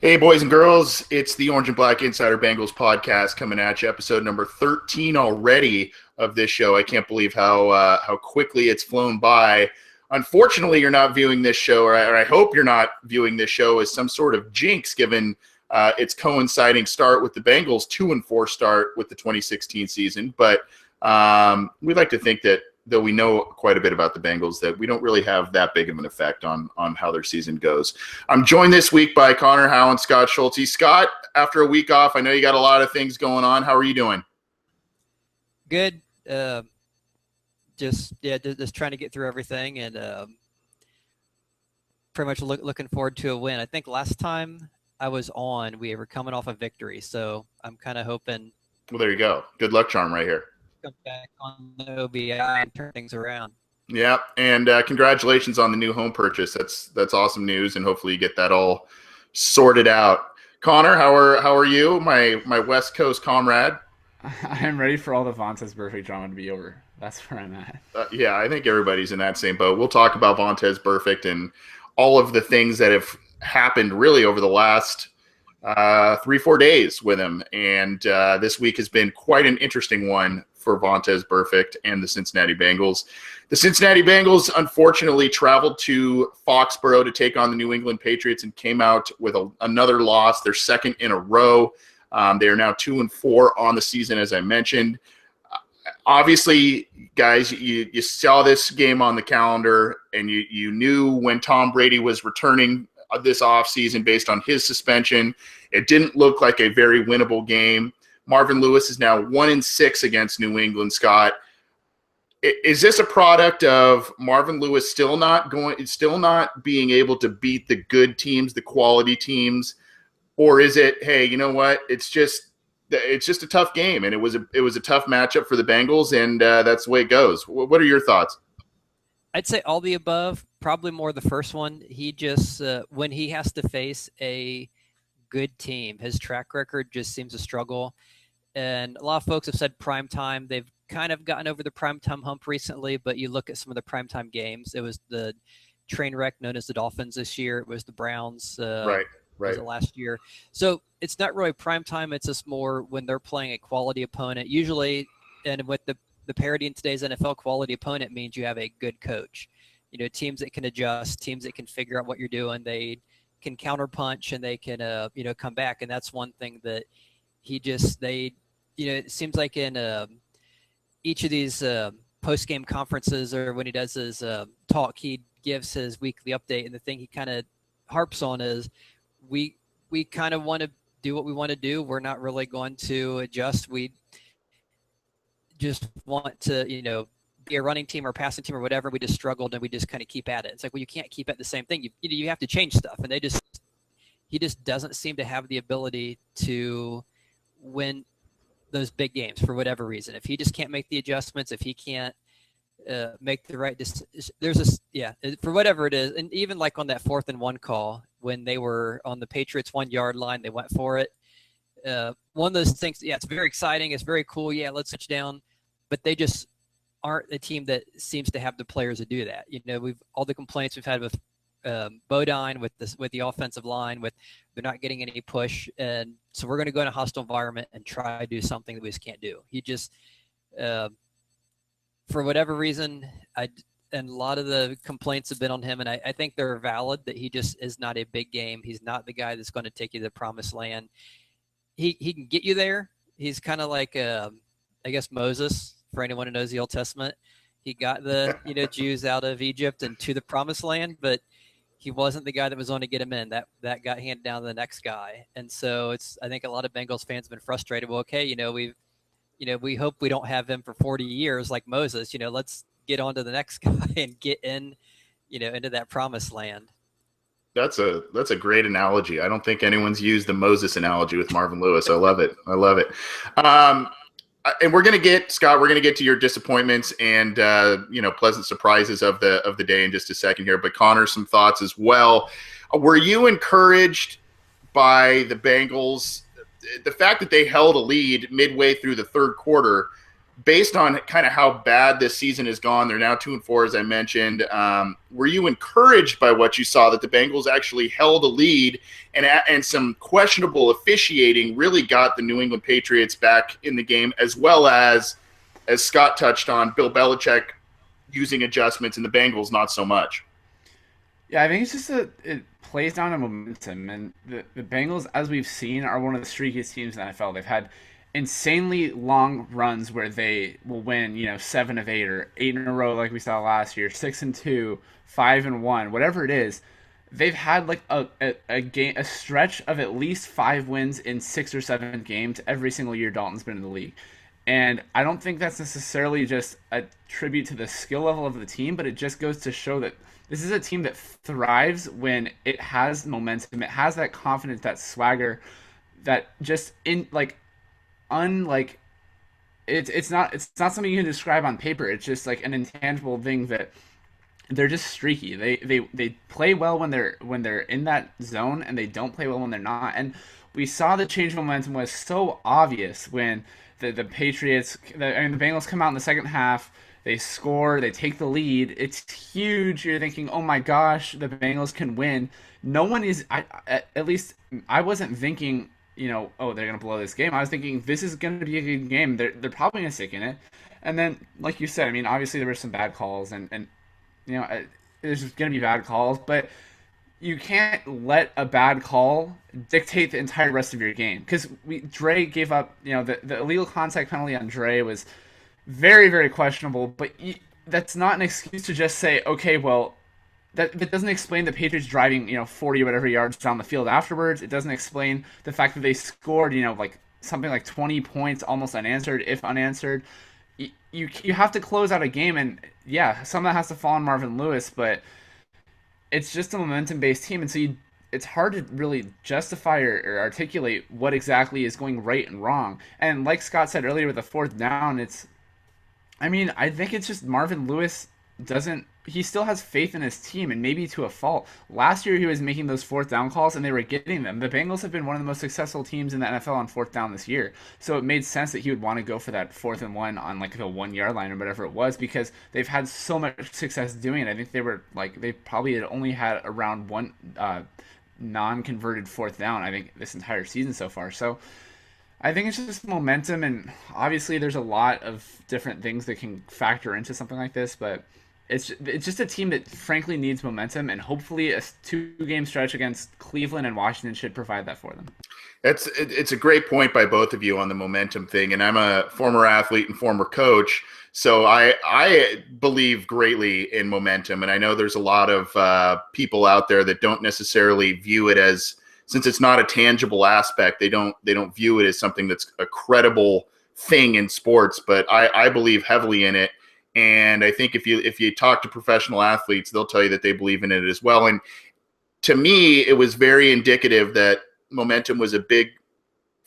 Hey, boys and girls, it's the Orange and Black Insider Bengals podcast coming at you, episode number 13 already of this show. I can't believe how quickly it's flown by. Unfortunately, you're not viewing this show, or I hope you're not viewing this show as some sort of jinx, given its coinciding start with the Bengals' 2-4 start with the 2016 season. But we'd like to think that, though we know quite a bit about the Bengals, that we don't really have that big of an effect on how their season goes. I'm joined this week by Connor Howe and Scott Schulte. Scott, after a week off, I know you got a lot of things going on. How are you doing? Good. Just trying to get through everything, and pretty much looking forward to a win. I think last time I was on, we were coming off a victory, so I'm kind of hoping. Well, there you go. Good luck charm right here. Come back on the OBI and turn things around. Yeah, and congratulations on the new home purchase. That's awesome news, and hopefully you get that all sorted out. Connor, how are you, my West Coast comrade? I'm ready for all the Vontaze Burfict drama to be over. That's where I'm at. Yeah, I think everybody's in that same boat. We'll talk about Vontaze Burfict and all of the things that have happened really over the last 3-4 days with him. And this week has been quite an interesting one for Vontaze Burfict and the Cincinnati Bengals. The Cincinnati Bengals unfortunately traveled to Foxborough to take on the New England Patriots and came out with another loss, their second in a row. They are now 2-4 on the season, as I mentioned. Obviously, guys, you saw this game on the calendar, and you knew when Tom Brady was returning this offseason based on his suspension. It didn't look like a very winnable game. Marvin Lewis is now 1-6 against New England. Scott, is this a product of Marvin Lewis still not being able to beat the good teams, the quality teams, or is it, hey, you know what? It's just a tough game, and it was a tough matchup for the Bengals, and that's the way it goes. What are your thoughts? I'd say all the above. Probably more the first one. He just when he has to face a good team, his track record just seems to struggle. And a lot of folks have said primetime. They've kind of gotten over the primetime hump recently, but you look at some of the primetime games. It was the train wreck known as the Dolphins this year. It was the Browns. Right. Was it last year? So it's not really primetime. It's just more when they're playing a quality opponent. Usually, and with the parity in today's NFL, quality opponent means you have a good coach. You know, teams that can adjust, teams that can figure out what you're doing. They can counterpunch and they can, come back. And that's one thing that it seems like in each of these post-game conferences or when he does his talk, he gives his weekly update. And the thing he kind of harps on is we kind of want to do what we want to do. We're not really going to adjust. We just want to, be a running team or passing team or whatever. We just struggled and we just kind of keep at it. It's like, well, you can't keep at the same thing. You have to change stuff. And he just doesn't seem to have the ability to win those big games for whatever reason. If he just can't make the adjustments, if he can't make the right for whatever it is. And even like on that 4th and 1 call, when they were on the Patriots 1-yard line, they went for it. One of those things, it's very exciting. It's very cool. Yeah, let's touch down. But they just aren't a team that seems to have the players to do that. All the complaints we've had with Bodine, with the offensive line, with they're not getting any push. And so we're going to go in a hostile environment and try to do something that we just can't do. He just, for whatever reason, and a lot of the complaints have been on him, and I think they're valid, that he just is not a big game. He's not the guy that's going to take you to the promised land. He can get you there. He's kind of like, I guess, Moses, for anyone who knows the Old Testament. He got the Jews out of Egypt and to the promised land, but he wasn't the guy that was going to get him in. That got handed down to the next guy. And so I think a lot of Bengals fans have been frustrated. Well, okay, we hope we don't have him for 40 years like Moses. Let's get on to the next guy and get in, into that promised land. That's a great analogy. I don't think anyone's used the Moses analogy with Marvin Lewis. I love it. And we're going to get, Scott, to your disappointments and, pleasant surprises of the day in just a second here. But Connor, some thoughts as well. Were you encouraged by the Bengals, the fact that they held a lead midway through the third quarter, based on kind of how bad this season has gone, they're now 2-4, as I mentioned. Were you encouraged by what you saw, that the Bengals actually held a lead, and some questionable officiating really got the New England Patriots back in the game, as well as Scott touched on, Bill Belichick using adjustments, and the Bengals not so much? Yeah, I think it's just it plays down to momentum, and the Bengals, as we've seen, are one of the streakiest teams in the NFL. They've had insanely long runs where they will win, 7 of 8 or 8 in a row, like we saw last year, 6-2, 5-1, whatever it is. They've had like a stretch of at least 5 wins in 6 or 7 games every single year Dalton's been in the league. And I don't think that's necessarily just a tribute to the skill level of the team, but it just goes to show that this is a team that thrives when it has momentum. It has that confidence, that swagger, that just unlike it's not something you can describe on paper. It's just like an intangible thing that they're just streaky. They play well when they're in that zone, and they don't play well when they're not. And we saw the change of momentum was so obvious when the Bengals come out in the second half. They score, they take the lead. It's huge. You're thinking, oh my gosh, the Bengals can win. No one is, at least I wasn't thinking, oh, they're going to blow this game. I was thinking this is going to be a good game. They're probably going to stick in it. And then, like you said, I mean, obviously there were some bad calls, and there's going to be bad calls, but you can't let a bad call dictate the entire rest of your game. Because Dre gave up, the illegal contact penalty on Dre was very, very questionable, but that's not an excuse to just say, okay, well, that doesn't explain the Patriots driving, 40 or whatever yards down the field afterwards. It doesn't explain the fact that they scored, like something like 20 points almost unanswered, if unanswered. You have to close out a game, and yeah, some of that has to fall on Marvin Lewis, but it's just a momentum-based team, and so it's hard to really justify or articulate what exactly is going right and wrong. And like Scott said earlier with the fourth down, I think it's just Marvin Lewis he still has faith in his team, and maybe to a fault. Last year he was making those fourth down calls, and they were getting them. The Bengals have been one of the most successful teams in the NFL on fourth down this year. So it made sense that he would want to go for that 4th and 1 on like the 1 yard line or whatever it was, because they've had so much success doing it. I think they probably had only had around one non-converted 4th down, I think, this entire season so far. So I think it's just momentum, and obviously there's a lot of different things that can factor into something like this, but it's just a team that frankly needs momentum, and hopefully a 2-game stretch against Cleveland and Washington should provide that for them. It's a great point by both of you on the momentum thing, and I'm a former athlete and former coach, so I believe greatly in momentum, and I know there's a lot of people out there that don't necessarily view it as, since it's not a tangible aspect, they don't view it as something that's a credible thing in sports, but I believe heavily in it. And I think if you talk to professional athletes, they'll tell you that they believe in it as well. And to me, it was very indicative that momentum was a big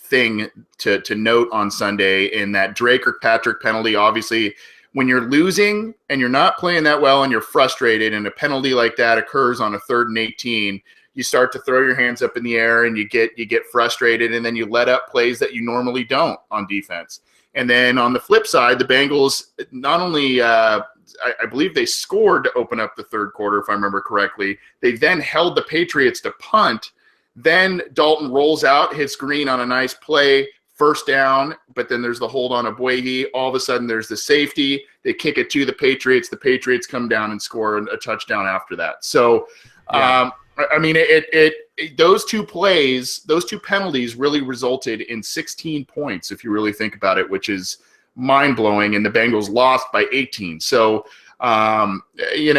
thing to note on Sunday in that Dre Kirkpatrick penalty. Obviously, when you're losing and you're not playing that well and you're frustrated, and a penalty like that occurs on a 3rd and 18, you start to throw your hands up in the air and you get frustrated, and then you let up plays that you normally don't on defense. And then on the flip side, the Bengals not only, I believe they scored to open up the third quarter, if I remember correctly. They then held the Patriots to punt. Then Dalton rolls out, hits Green on a nice play, 1st down, but then there's the hold on Abuehi. All of a sudden there's the safety. They kick it to the Patriots. The Patriots come down and score a touchdown after that. So, yeah. Those 2 plays, those 2 penalties really resulted in 16 points, if you really think about it, which is mind-blowing, and the Bengals lost by 18. So, you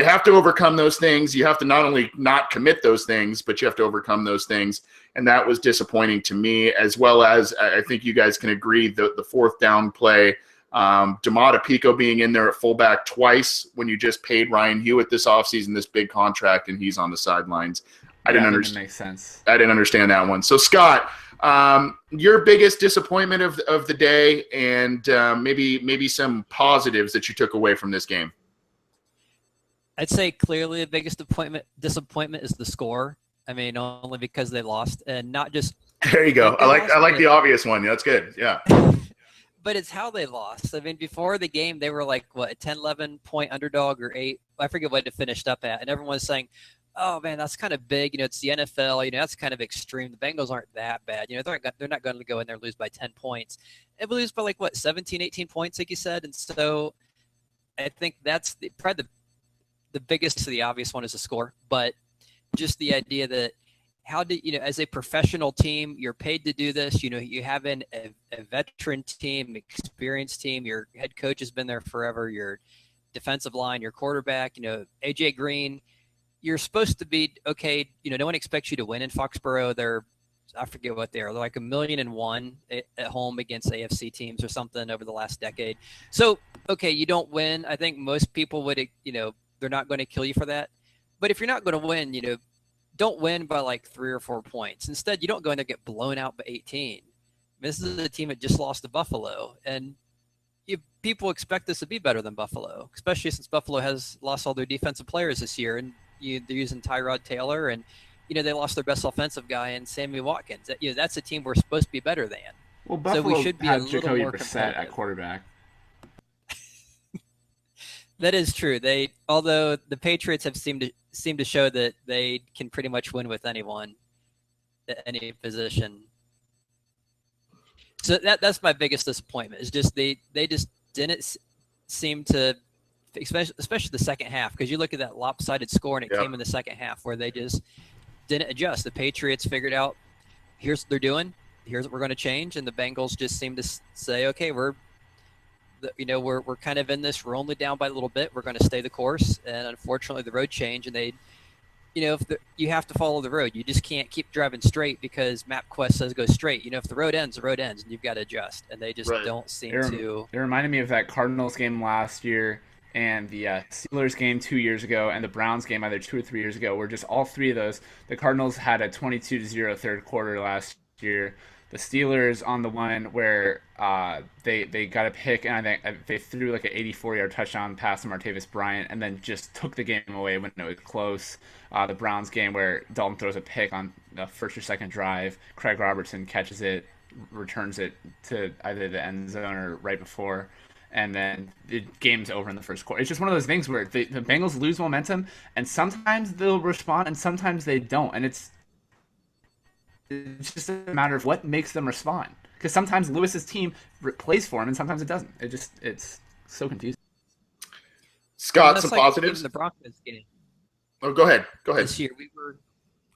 have to overcome those things. You have to not only not commit those things, but you have to overcome those things, and that was disappointing to me, as well as I think you guys can agree the 4th down play, Damata Pico being in there at fullback twice when you just paid Ryan Hewitt this offseason this big contract, and he's on the sidelines. I didn't understand. Makes sense. I didn't understand that one. So Scott, your biggest disappointment of the day, and maybe some positives that you took away from this game. I'd say clearly the biggest disappointment is the score. I mean, only because they lost, and not just There you go. Like they I lost like the obvious one. That's good. Yeah. but it's how they lost. I mean, before the game, they were like, what, a 10, 11 point underdog or 8? I forget what it finished up at. And everyone was saying, oh, man, that's kind of big. It's the NFL. That's kind of extreme. The Bengals aren't that bad. They're not going to go in there and lose by 10 points. And we lose by, like, what, 17, 18 points, like you said? And so I think that's probably the biggest to the obvious one is the score. But just the idea that how do as a professional team, you're paid to do this. You have a veteran team, experienced team. Your head coach has been there forever. Your defensive line, your quarterback, AJ Green. You're supposed to be okay. No one expects you to win in Foxborough. I forget what they are. They're like 1,000,001 at home against AFC teams or something over the last decade. So, okay, you don't win. I think most people would, they're not going to kill you for that. But if you're not going to win, don't win by like 3 or 4 points. Instead, you don't go in there and get blown out by 18. This is a team that just lost to Buffalo, and people expect this to be better than Buffalo, especially since Buffalo has lost all their defensive players this year, and they're using Tyrod Taylor, and they lost their best offensive guy in Sammy Watkins. That's a team we're supposed to be better than. Well, Buffalo so we should be had a little Jacoby more Brissett at quarterback. That is true. Although the Patriots have seemed to show that they can pretty much win with anyone at any position. So that's my biggest disappointment. Is just they just didn't seem to, especially the second half, because you look at that lopsided score and it came in the second half where they just didn't adjust. The Patriots figured out here's what they're doing, here's what we're going to change, and the Bengals just seemed to say, okay, we're kind of in this. We're only down by a little bit. We're going to stay the course. And unfortunately, the road changed, and you have to follow the road. You just can't keep driving straight because MapQuest says go straight. If the road ends, the road ends, and you've got to adjust. And they just don't seem to. It reminded me of that Cardinals game last year and the Steelers game 2 years ago and the Browns game either 2 or 3 years ago, where just all three of those, the Cardinals had a 22-0 third quarter last year. The Steelers on the one where they got a pick, and I think they threw like an 84-yard touchdown pass to Martavis Bryant and then just took the game away when it was close. The Browns game where Dalton throws a pick on the first or second drive, Craig Robertson catches it, returns it to either the end zone or right before, and then the game's over in the first quarter. It's just one of those things where the Bengals lose momentum, and sometimes they'll respond and sometimes they don't, and it's just a matter of what makes them respond. Because sometimes Lewis's team plays for him, and sometimes it doesn't. It's so confusing. Scott, some positives. The Broncos game. Oh, go ahead. This year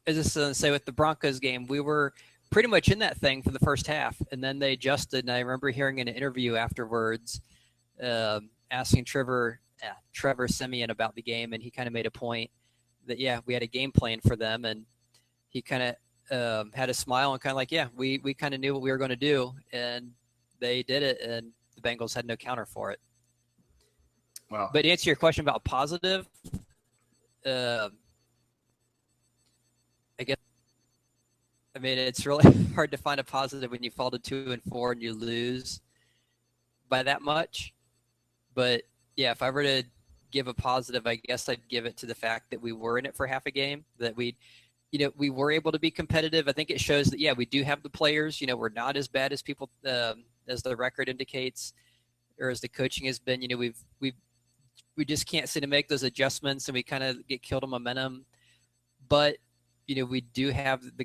as I was going to say, with the Broncos game, we were pretty much in that thing for the first half, and then they adjusted. And I remember hearing in an interview afterwards, asking Trevor Siemian about the game, and he kind of made a point that we had a game plan for them, and he kind of had a smile and kind of like, we kind of knew what we were going to do, and they did it, and the Bengals had no counter for it. Wow. But to answer your question about positive, it's really hard to find a positive when you fall to 2-4 and you lose by that much. But if I were to give a positive, I guess I'd give it to the fact that we were in it for half a game, that we were able to be competitive. I think it shows that, we do have the players. We're not as bad as people, as the record indicates, or as the coaching has been. We just can't seem to make those adjustments, and we kind of get killed on momentum. But, we do have the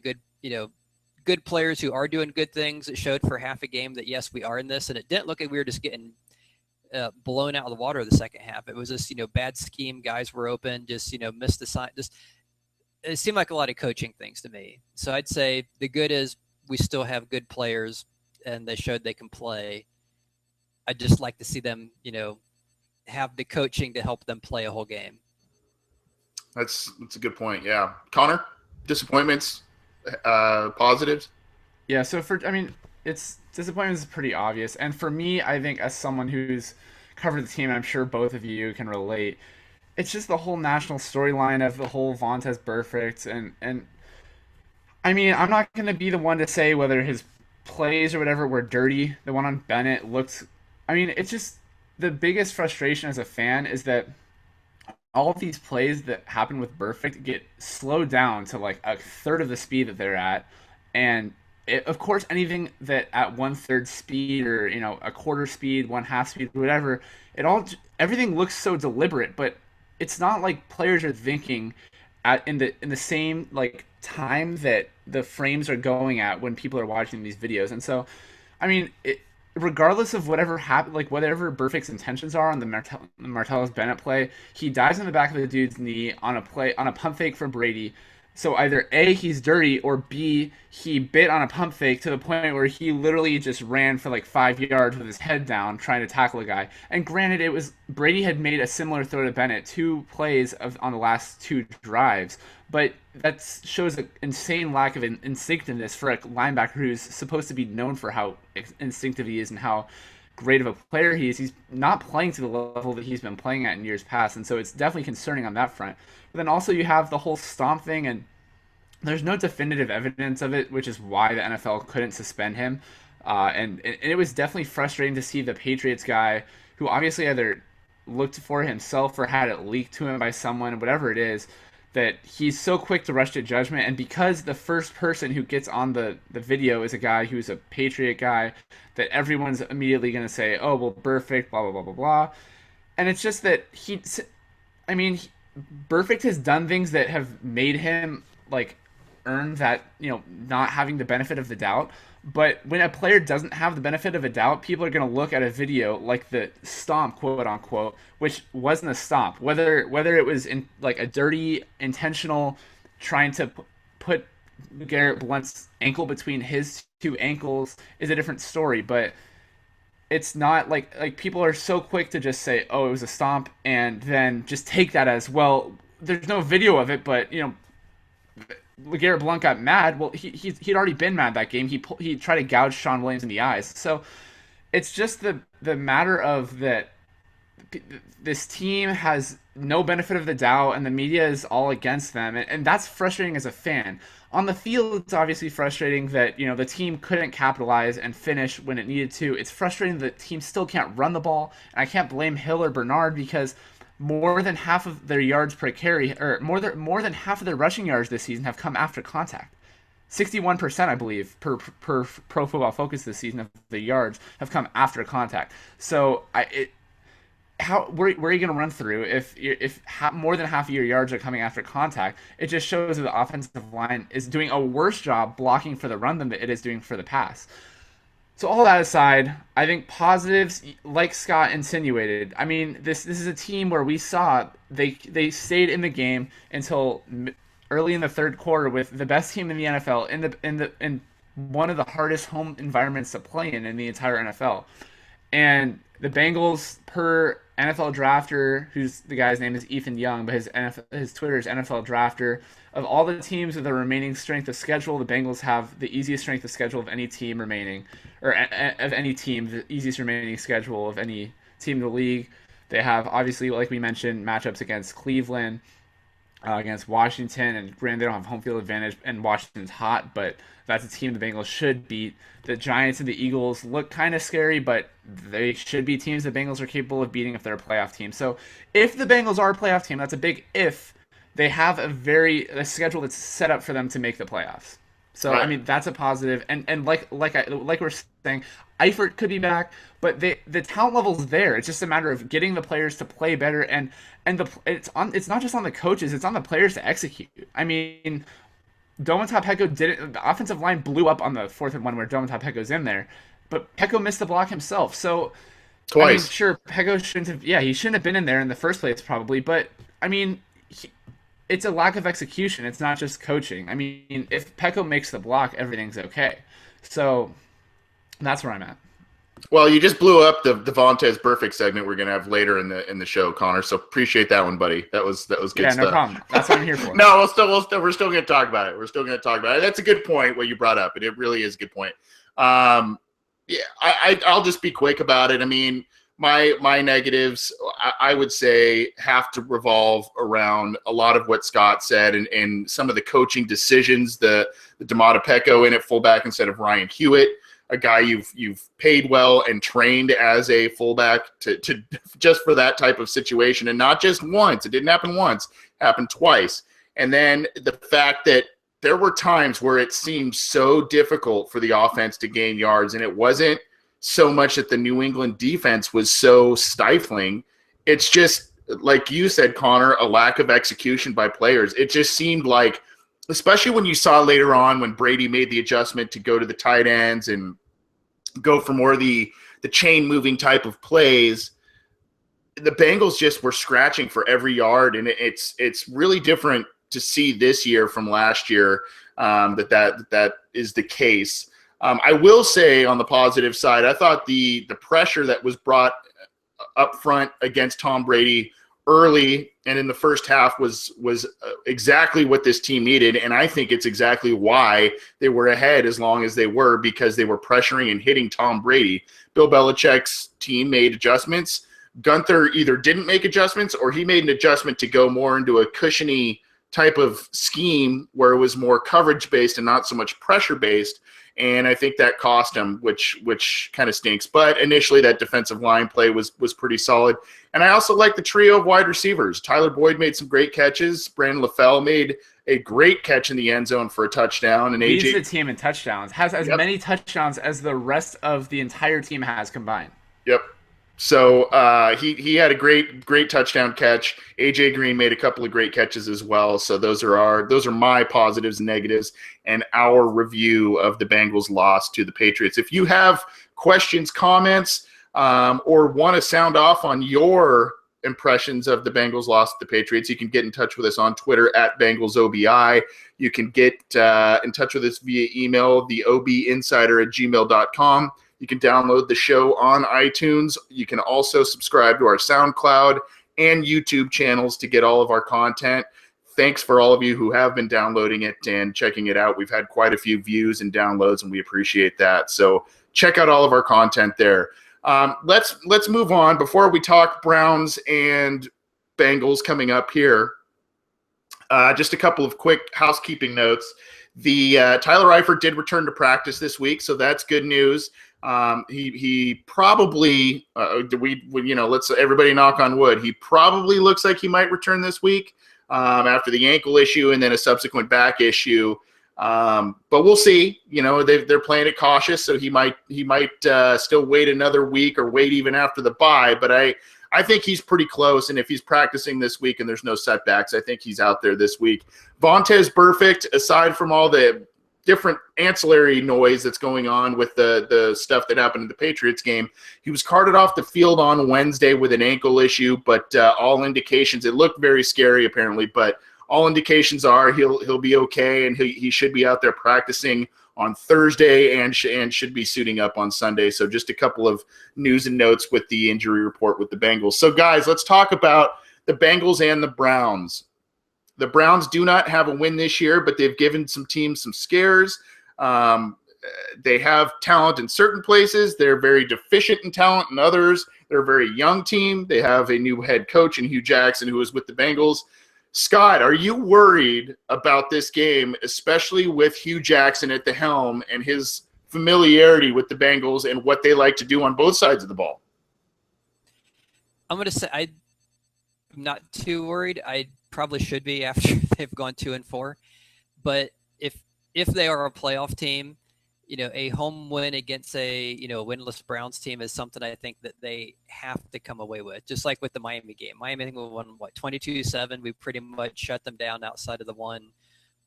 good players who are doing good things. It showed for half a game that, yes, we are in this, and it didn't look like we were just getting blown out of the water the second half. It was just, bad scheme. Guys were open, just, missed the sign. It seemed like a lot of coaching things to me. So I'd say the good is we still have good players, and they showed they can play. I'd just like to see them, have the coaching to help them play a whole game. That's a good point. Yeah. Connor, disappointments, positives? Yeah. So it's disappointments is pretty obvious. And for me, I think as someone who's covered the team, I'm sure both of you can relate, it's just the whole national storyline of the whole Vontaze Burfict, and I'm not going to be the one to say whether his plays or whatever were dirty. The one on Bennett looked, it's just the biggest frustration as a fan is that all of these plays that happen with Burfict get slowed down to like a third of the speed that they're at, and of course, anything that at 1/3 speed or a quarter speed, 1/2 speed, whatever, everything looks so deliberate, but it's not like players are thinking in the same like time that the frames are going at when people are watching these videos. And so, I mean, regardless of whatever happened, like whatever Burfict's intentions are on the Martellus Bennett play, he dives in the back of the dude's knee on a pump fake for Brady. So either A, he's dirty, or B, he bit on a pump fake to the point where he literally just ran for like 5 yards with his head down trying to tackle a guy. And granted, Brady had made a similar throw to Bennett 2 plays on the last 2 drives, but that shows an insane lack of instinctiveness for a linebacker who's supposed to be known for how instinctive he is and how great of a player he is. He's not playing to the level that he's been playing at in years past, and so it's definitely concerning on that front. But then also you have the whole stomp thing, and there's no definitive evidence of it, which is why the NFL couldn't suspend him. And it was definitely frustrating to see the Patriots guy, who obviously either looked for himself or had it leaked to him by someone, whatever it is, that he's so quick to rush to judgment. And because the first person who gets on the video is a guy who's a Patriot guy, that everyone's immediately going to say, oh, well, Burfict, blah, blah, blah, blah, blah. And it's just that Burfict has done things that have made him, like, earn that, not having the benefit of the doubt. But when a player doesn't have the benefit of a doubt, people are going to look at a video like the stomp, quote unquote, which wasn't a stomp. Whether it was in like a dirty, intentional, trying to put Garrett Blount's ankle between his 2 ankles is a different story. But it's not like people are so quick to just say, oh, it was a stomp, and then just take that as, well, there's no video of it, but Garrett Blount got mad. Well, he'd already been mad that game. He tried to gouge Sean Williams in the eyes. So it's just the matter of that this team has no benefit of the doubt, and the media is all against them, and that's frustrating as a fan. On the field, it's obviously frustrating that the team couldn't capitalize and finish when it needed to. It's frustrating that the team still can't run the ball, and I can't blame Hill or Bernard because more than half of their yards per carry, or more than half of their rushing yards this season have come after contact. 61%, I believe, per Pro Football Focus this season of the yards have come after contact. So where are you going to run through if more than half of your yards are coming after contact? It just shows that the offensive line is doing a worse job blocking for the run than it is doing for the pass. So all that aside, I think positives, like Scott insinuated. I mean, this is a team where we saw they stayed in the game until early in the third quarter with the best team in the NFL in one of the hardest home environments to play in the entire NFL. And the Bengals, per NFL Drafter, who's the guy's name is Ethan Young, but his Twitter is NFL Drafter. Of all the teams with the remaining strength of schedule, the Bengals have the easiest strength of schedule of any team remaining, or of any team, the easiest remaining schedule of any team in the league. They have, obviously, like we mentioned, matchups against Cleveland, against Washington, and granted, they don't have home field advantage, and Washington's hot, but that's a team the Bengals should beat. The Giants and the Eagles look kind of scary, but they should be teams the Bengals are capable of beating if they're a playoff team. So if the Bengals are a playoff team, that's a big if. They have a schedule that's set up for them to make the playoffs. So right. I mean, that's a positive. And like we're saying, Eifert could be back, but the talent level's there. It's just a matter of getting the players to play better, and it's not just on the coaches, it's on the players to execute. I mean, Domantap Peko the offensive line blew up on the 4th and 1 where Domantap Peko's in there, but Peko missed the block himself. So twice. I mean, sure, Peko he shouldn't have been in there in the first place probably, but I mean, it's a lack of execution. It's not just coaching. I mean, if Peko makes the block, everything's okay. So that's where I'm at. Well, you just blew up the Vontaze Burfict segment we're gonna have later in the show, Connor. So appreciate that one, buddy. That was good stuff. Yeah, no problem. That's what I'm here for. No, we're still gonna talk about it. We're still gonna talk about it. That's a good point what you brought up, and it really is a good point. I'll just be quick about it. I mean, my negatives, I would say, have to revolve around a lot of what Scott said and some of the coaching decisions. The Domantap Peko in at fullback instead of Ryan Hewitt, a guy you've paid well and trained as a fullback to just for that type of situation, and not just once. It didn't happen once, it happened twice. And then the fact that there were times where it seemed so difficult for the offense to gain yards, and it wasn't so much that the New England defense was so stifling. It's just, like you said, Connor, a lack of execution by players. It just seemed like, especially when you saw later on when Brady made the adjustment to go to the tight ends and go for more of the chain moving type of plays, the Bengals just were scratching for every yard, and it's really different to see this year from last year that is the case. I will say on the positive side, I thought the pressure that was brought up front against Tom Brady early and in the first half was exactly what this team needed, and I think it's exactly why they were ahead as long as they were, because they were pressuring and hitting Tom Brady. Bill Belichick's team made adjustments. Gunther either didn't make adjustments or he made an adjustment to go more into a cushiony type of scheme where it was more coverage-based and not so much pressure-based, and I think that cost him, which kind of stinks. But initially that defensive line play was pretty solid. And I also like the trio of wide receivers. Tyler Boyd made some great catches. Brandon LaFell made a great catch in the end zone for a touchdown. And leads AJ the team in touchdowns, has as many touchdowns as the rest of the entire team has combined. Yep. So he had a great touchdown catch. AJ Green made a couple of great catches as well. So those are my positives and negatives and our review of the Bengals loss to the Patriots. If you have questions, comments, or want to sound off on your impressions of the Bengals loss to the Patriots, you can get in touch with us on Twitter at BengalsOBI. You can get in touch with us via email, theobinsider@gmail.com. You can download the show on iTunes. You can also subscribe to our SoundCloud and YouTube channels to get all of our content. Thanks for all of you who have been downloading it and checking it out. We've had quite a few views and downloads, and we appreciate that. So check out all of our content there. Let's move on. Before we talk Browns and Bengals coming up here, just a couple of quick housekeeping notes. The Tyler Eifert did return to practice this week, so that's good news. He probably let's everybody knock on wood. He probably looks like he might return this week after the ankle issue and then a subsequent back issue. But we'll see. They're playing it cautious, so he might still wait another week or wait even after the bye. But I think he's pretty close, and if he's practicing this week and there's no setbacks, I think he's out there this week. Vontaze Burfict, aside from all the different ancillary noise that's going on with the stuff that happened in the Patriots game, he was carted off the field on Wednesday with an ankle issue, but all indications, it looked very scary apparently, but all indications are he'll be okay, and he should be out there practicing on Thursday and should be suiting up on Sunday. So just a couple of news and notes with the injury report with the Bengals. So guys, let's talk about the Bengals and the Browns. The Browns do not have a win this year, but they've given some teams some scares. They have talent in certain places. They're very deficient in talent in others. They're a very young team. They have a new head coach in Hugh Jackson, who is with the Bengals. Scott, are you worried about this game, especially with Hugh Jackson at the helm and his familiarity with the Bengals and what they like to do on both sides of the ball? I'm going to say I'm not too worried. I probably should be after they've gone 2-4. But if they are a playoff team, a home win against a winless Browns team is something I think that they have to come away with. Just like with the Miami game, Miami I think we won 22-7. We pretty much shut them down outside of the one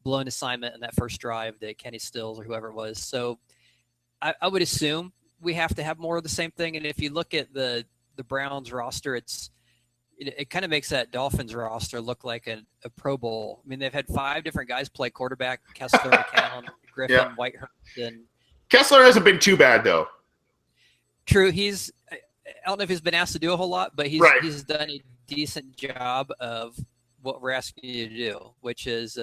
blown assignment in that first drive that Kenny Stills or whoever it was. So I would assume we have to have more of the same thing. And if you look at the Browns roster, it kind of makes that Dolphins roster look like a Pro Bowl. I mean, they've had 5 different guys play quarterback: Kessler, McCown, Griffin, Whitehurst, and Kessler hasn't been too bad though. True, I don't know if he's been asked to do a whole lot, but he's done a decent job of what we're asking you to do, which is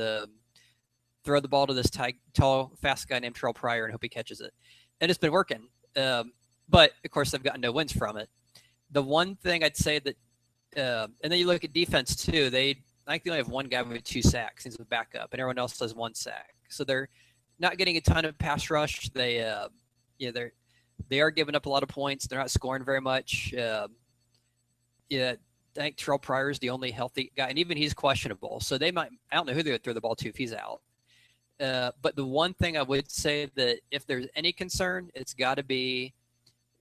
throw the ball to this tall, fast guy named Terrell Pryor and hope he catches it. And it's been working. But of course, they've gotten no wins from it. The one thing I'd say that and then you look at defense too. I think they only have one guy with 2 sacks. He's a backup, and everyone else has 1 sack. So they're not getting a ton of pass rush. They are giving up a lot of points. They're not scoring very much. I think Terrell Pryor is the only healthy guy, and even he's questionable. So they might. I don't know who they would throw the ball to if he's out. But the one thing I would say that if there's any concern, it's got to be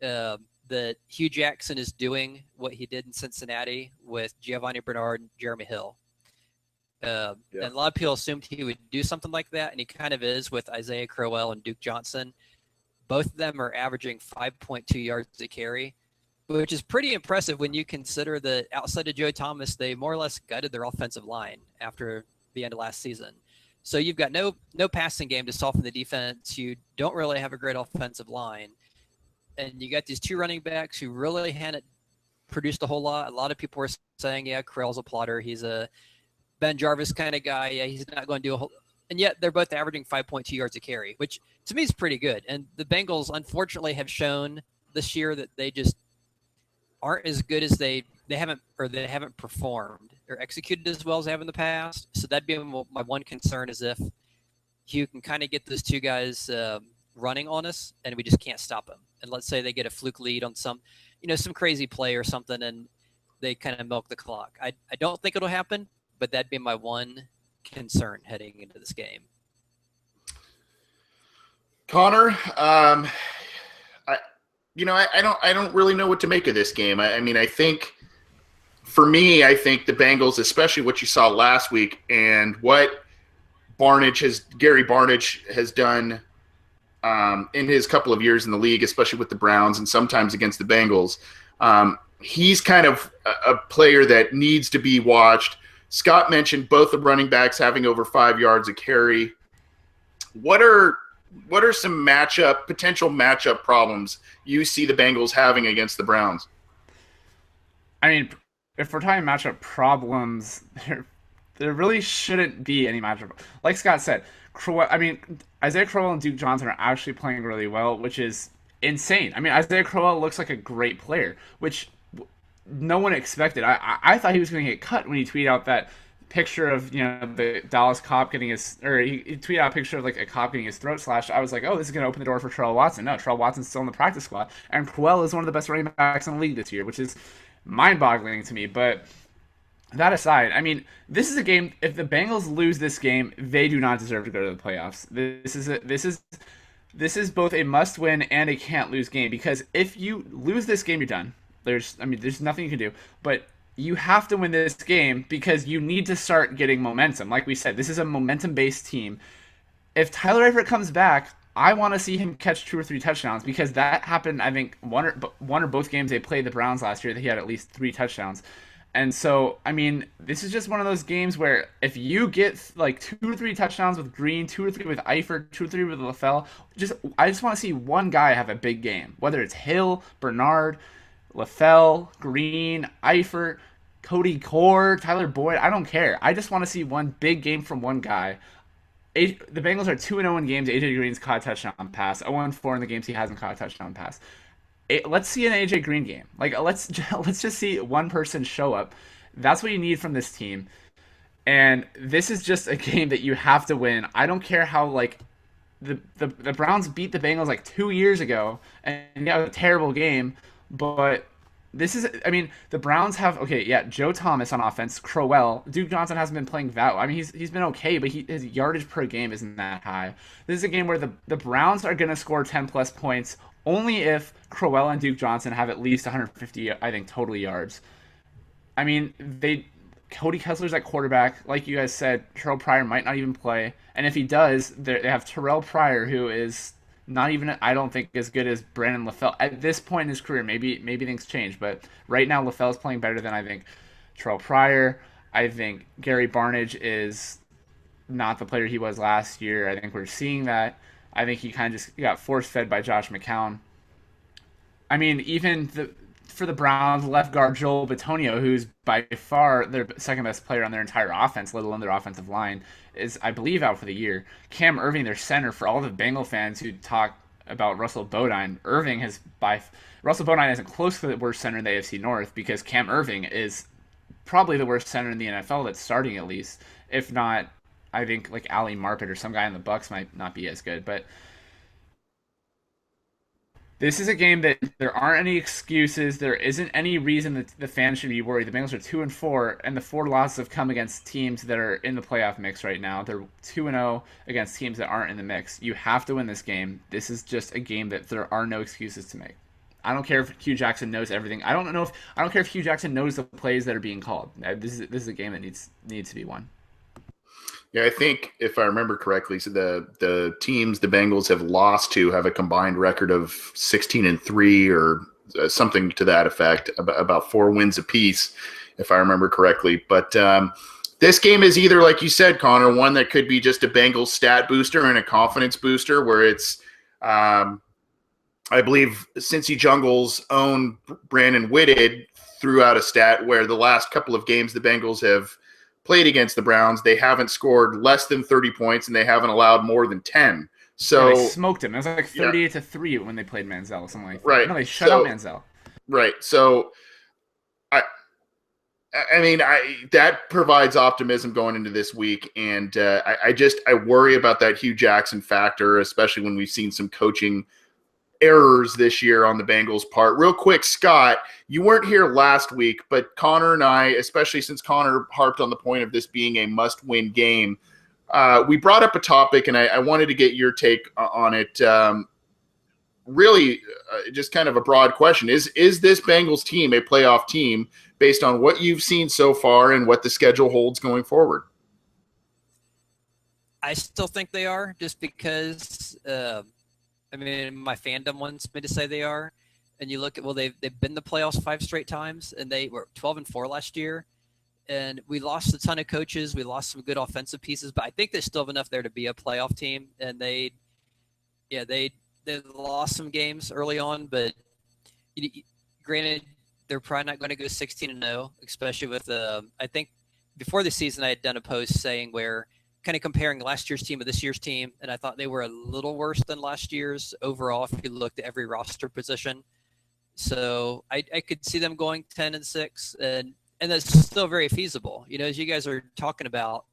that Hugh Jackson is doing what he did in Cincinnati with Giovanni Bernard and Jeremy Hill. And a lot of people assumed he would do something like that, and he kind of is with Isaiah Crowell and Duke Johnson. Both of them are averaging 5.2 yards a carry, which is pretty impressive when you consider that outside of Joe Thomas, they more or less gutted their offensive line after the end of last season. So you've got no passing game to soften the defense. You don't really have a great offensive line. And you got these two running backs who really hadn't produced a whole lot. A lot of people were saying, yeah, Crowell's a plotter. He's a Ben Jarvis kind of guy. Yeah, he's not going to do a whole – and yet they're both averaging 5.2 yards a carry, which to me is pretty good. And the Bengals, unfortunately, have shown this year that they just aren't as good as they haven't performed or executed as well as they have in the past. So that'd be my one concern, is if Hugh can kind of get those two guys running on us and we just can't stop them. And let's say they get a fluke lead on some crazy play or something and they kind of milk the clock. I don't think it'll happen, but that'd be my one concern heading into this game. Connor, I don't really know what to make of this game. I mean, I think for me, I think the Bengals, especially what you saw last week and what Gary Barnidge has done in his couple of years in the league, especially with the Browns and sometimes against the Bengals, he's kind of a player that needs to be watched. Scott mentioned both the running backs having over 5 yards a carry. What are some potential matchup problems you see the Bengals having against the Browns? I mean, if we're talking matchup problems, there really shouldn't be any matchup. Like Scott said, Isaiah Crowell and Duke Johnson are actually playing really well, which is insane. I mean, Isaiah Crowell looks like a great player, which no one expected. I thought he was going to get cut when he tweeted out that picture of the Dallas cop getting his, or he tweeted out a picture of like a cop getting his throat slashed. I was like, oh, this is going to open the door for Terrell Watson. No, Terrell Watson's still in the practice squad, and Crowell is one of the best running backs in the league this year, which is mind-boggling to me. But that aside, I mean, this is a game. If the Bengals lose this game, they do not deserve to go to the playoffs. This is both a must-win and a can't-lose game, because if you lose this game, you're done. There's nothing you can do. But you have to win this game because you need to start getting momentum. Like we said, this is a momentum-based team. If Tyler Eifert comes back, I want to see him catch 2 or 3 touchdowns, because that happened, I think, one or both games they played the Browns last year that he had at least 3 touchdowns. And so, I mean, this is just one of those games where if you get like 2 or 3 touchdowns with Green, 2 or 3 with Eifert, 2 or 3 with LaFell, I just want to see one guy have a big game. Whether it's Hill, Bernard, LaFell, Green, Eifert, Cody Core, Tyler Boyd, I don't care. I just want to see one big game from one guy. The Bengals are 2-0 in games AJ Green's caught a touchdown pass, 0-4 in the games he hasn't caught a touchdown pass. Let's see an AJ Green game. Like, let's just see one person show up. That's what you need from this team. And this is just a game that you have to win. I don't care how, like, the Browns beat the Bengals like 2 years ago, and yeah, it was a terrible game, but this is, I mean, the Browns have, Joe Thomas on offense, Crowell. Duke Johnson hasn't been playing that well. I mean, he's been okay, but his yardage per game isn't that high. This is a game where the Browns are going to score 10-plus points only if Crowell and Duke Johnson have at least 150, I think, total yards. I mean, Cody Kessler's at quarterback. Like you guys said, Terrell Pryor might not even play. And if he does, they have Terrell Pryor, who is not even, I don't think, as good as Brandon LaFell. At this point in his career, maybe things change. But right now, LaFell's playing better than, I think, Terrell Pryor. I think Gary Barnidge is not the player he was last year. I think we're seeing that. I think he kind of just got force-fed by Josh McCown. I mean, even for the Browns, left guard Joel Bitonio, who's by far their second-best player on their entire offense, let alone their offensive line, is, I believe, out for the year. Cam Irving, their center, for all the Bengal fans who talk about Russell Bodine, Russell Bodine isn't close to the worst center in the AFC North, because Cam Irving is probably the worst center in the NFL that's starting, at least. If not, I think like Ali Marpet or some guy in the Bucks might not be as good. But This is a game that there aren't any excuses. There isn't any reason that the fans should be worried. The Bengals are 2-4, and the 4 losses have come against teams that are in the playoff mix right now. They're 2-0 against teams that aren't in the mix. You have to win this game. This is just a game that there are no excuses to make. I don't care if Hugh Jackson knows everything. I don't care if Hugh Jackson knows the plays that are being called. This is a game that needs to be won. Yeah, I think if I remember correctly, so the teams the Bengals have lost to have a combined record of 16-3 or something to that effect, about 4 wins apiece, if I remember correctly. But this game is either, like you said, Connor, one that could be just a Bengals stat booster and a confidence booster, where it's, I believe, Cincy Jungle's own Brandon Whitted threw out a stat where the last couple of games the Bengals have played against the Browns, they haven't scored less than 30 points and they haven't allowed more than 10. So they smoked him. It was like 38-3 when they played Manziel, something like that. Right. No, they shut out Manziel. Right. So I mean, that provides optimism going into this week, and I worry about that Hugh Jackson factor, especially when we've seen some coaching errors this year on the Bengals' part. Real quick, Scott, you weren't here last week, but Connor and I, especially since Connor harped on the point of this being a must-win game, we brought up a topic, and I wanted to get your take on it. Really, just kind of a broad question. Is this Bengals team a playoff team based on what you've seen so far and what the schedule holds going forward? I still think they are, just because I mean, my fandom wants me to say they are. And you look at, well, they've been the playoffs 5 straight times, and they were 12-4 last year. And we lost a ton of coaches. We lost some good offensive pieces, but I think they still have enough there to be a playoff team. And they lost some games early on, but granted, they're probably not going to go 16-0, especially with I think before the season I had done a post saying where kind of comparing last year's team with this year's team, and I thought they were a little worse than last year's overall if you looked at every roster position. So I could see them going 10-6, and that's still very feasible. You know, as you guys are talking about,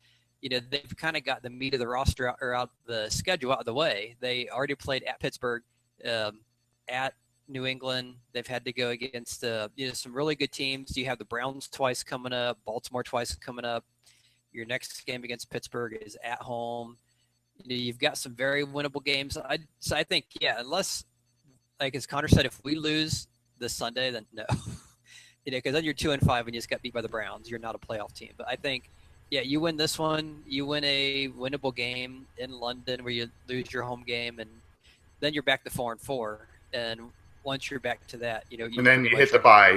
you know, they've kind of got the meat of the roster out the schedule out of the way. They already played at Pittsburgh, at New England. They've had to go against some really good teams. You have the Browns twice coming up, Baltimore twice coming up. Your next game against Pittsburgh is at home. You know, you've got some very winnable games. So I think, unless, like as Connor said, if we lose this Sunday, then no. You know, because then you're 2-5 and you just got beat by the Browns. You're not a playoff team. But I think, you win this one. You win a winnable game in London where you lose your home game, and then you're back to 4-4. And once you're back to that, you know, and then you hit the bye,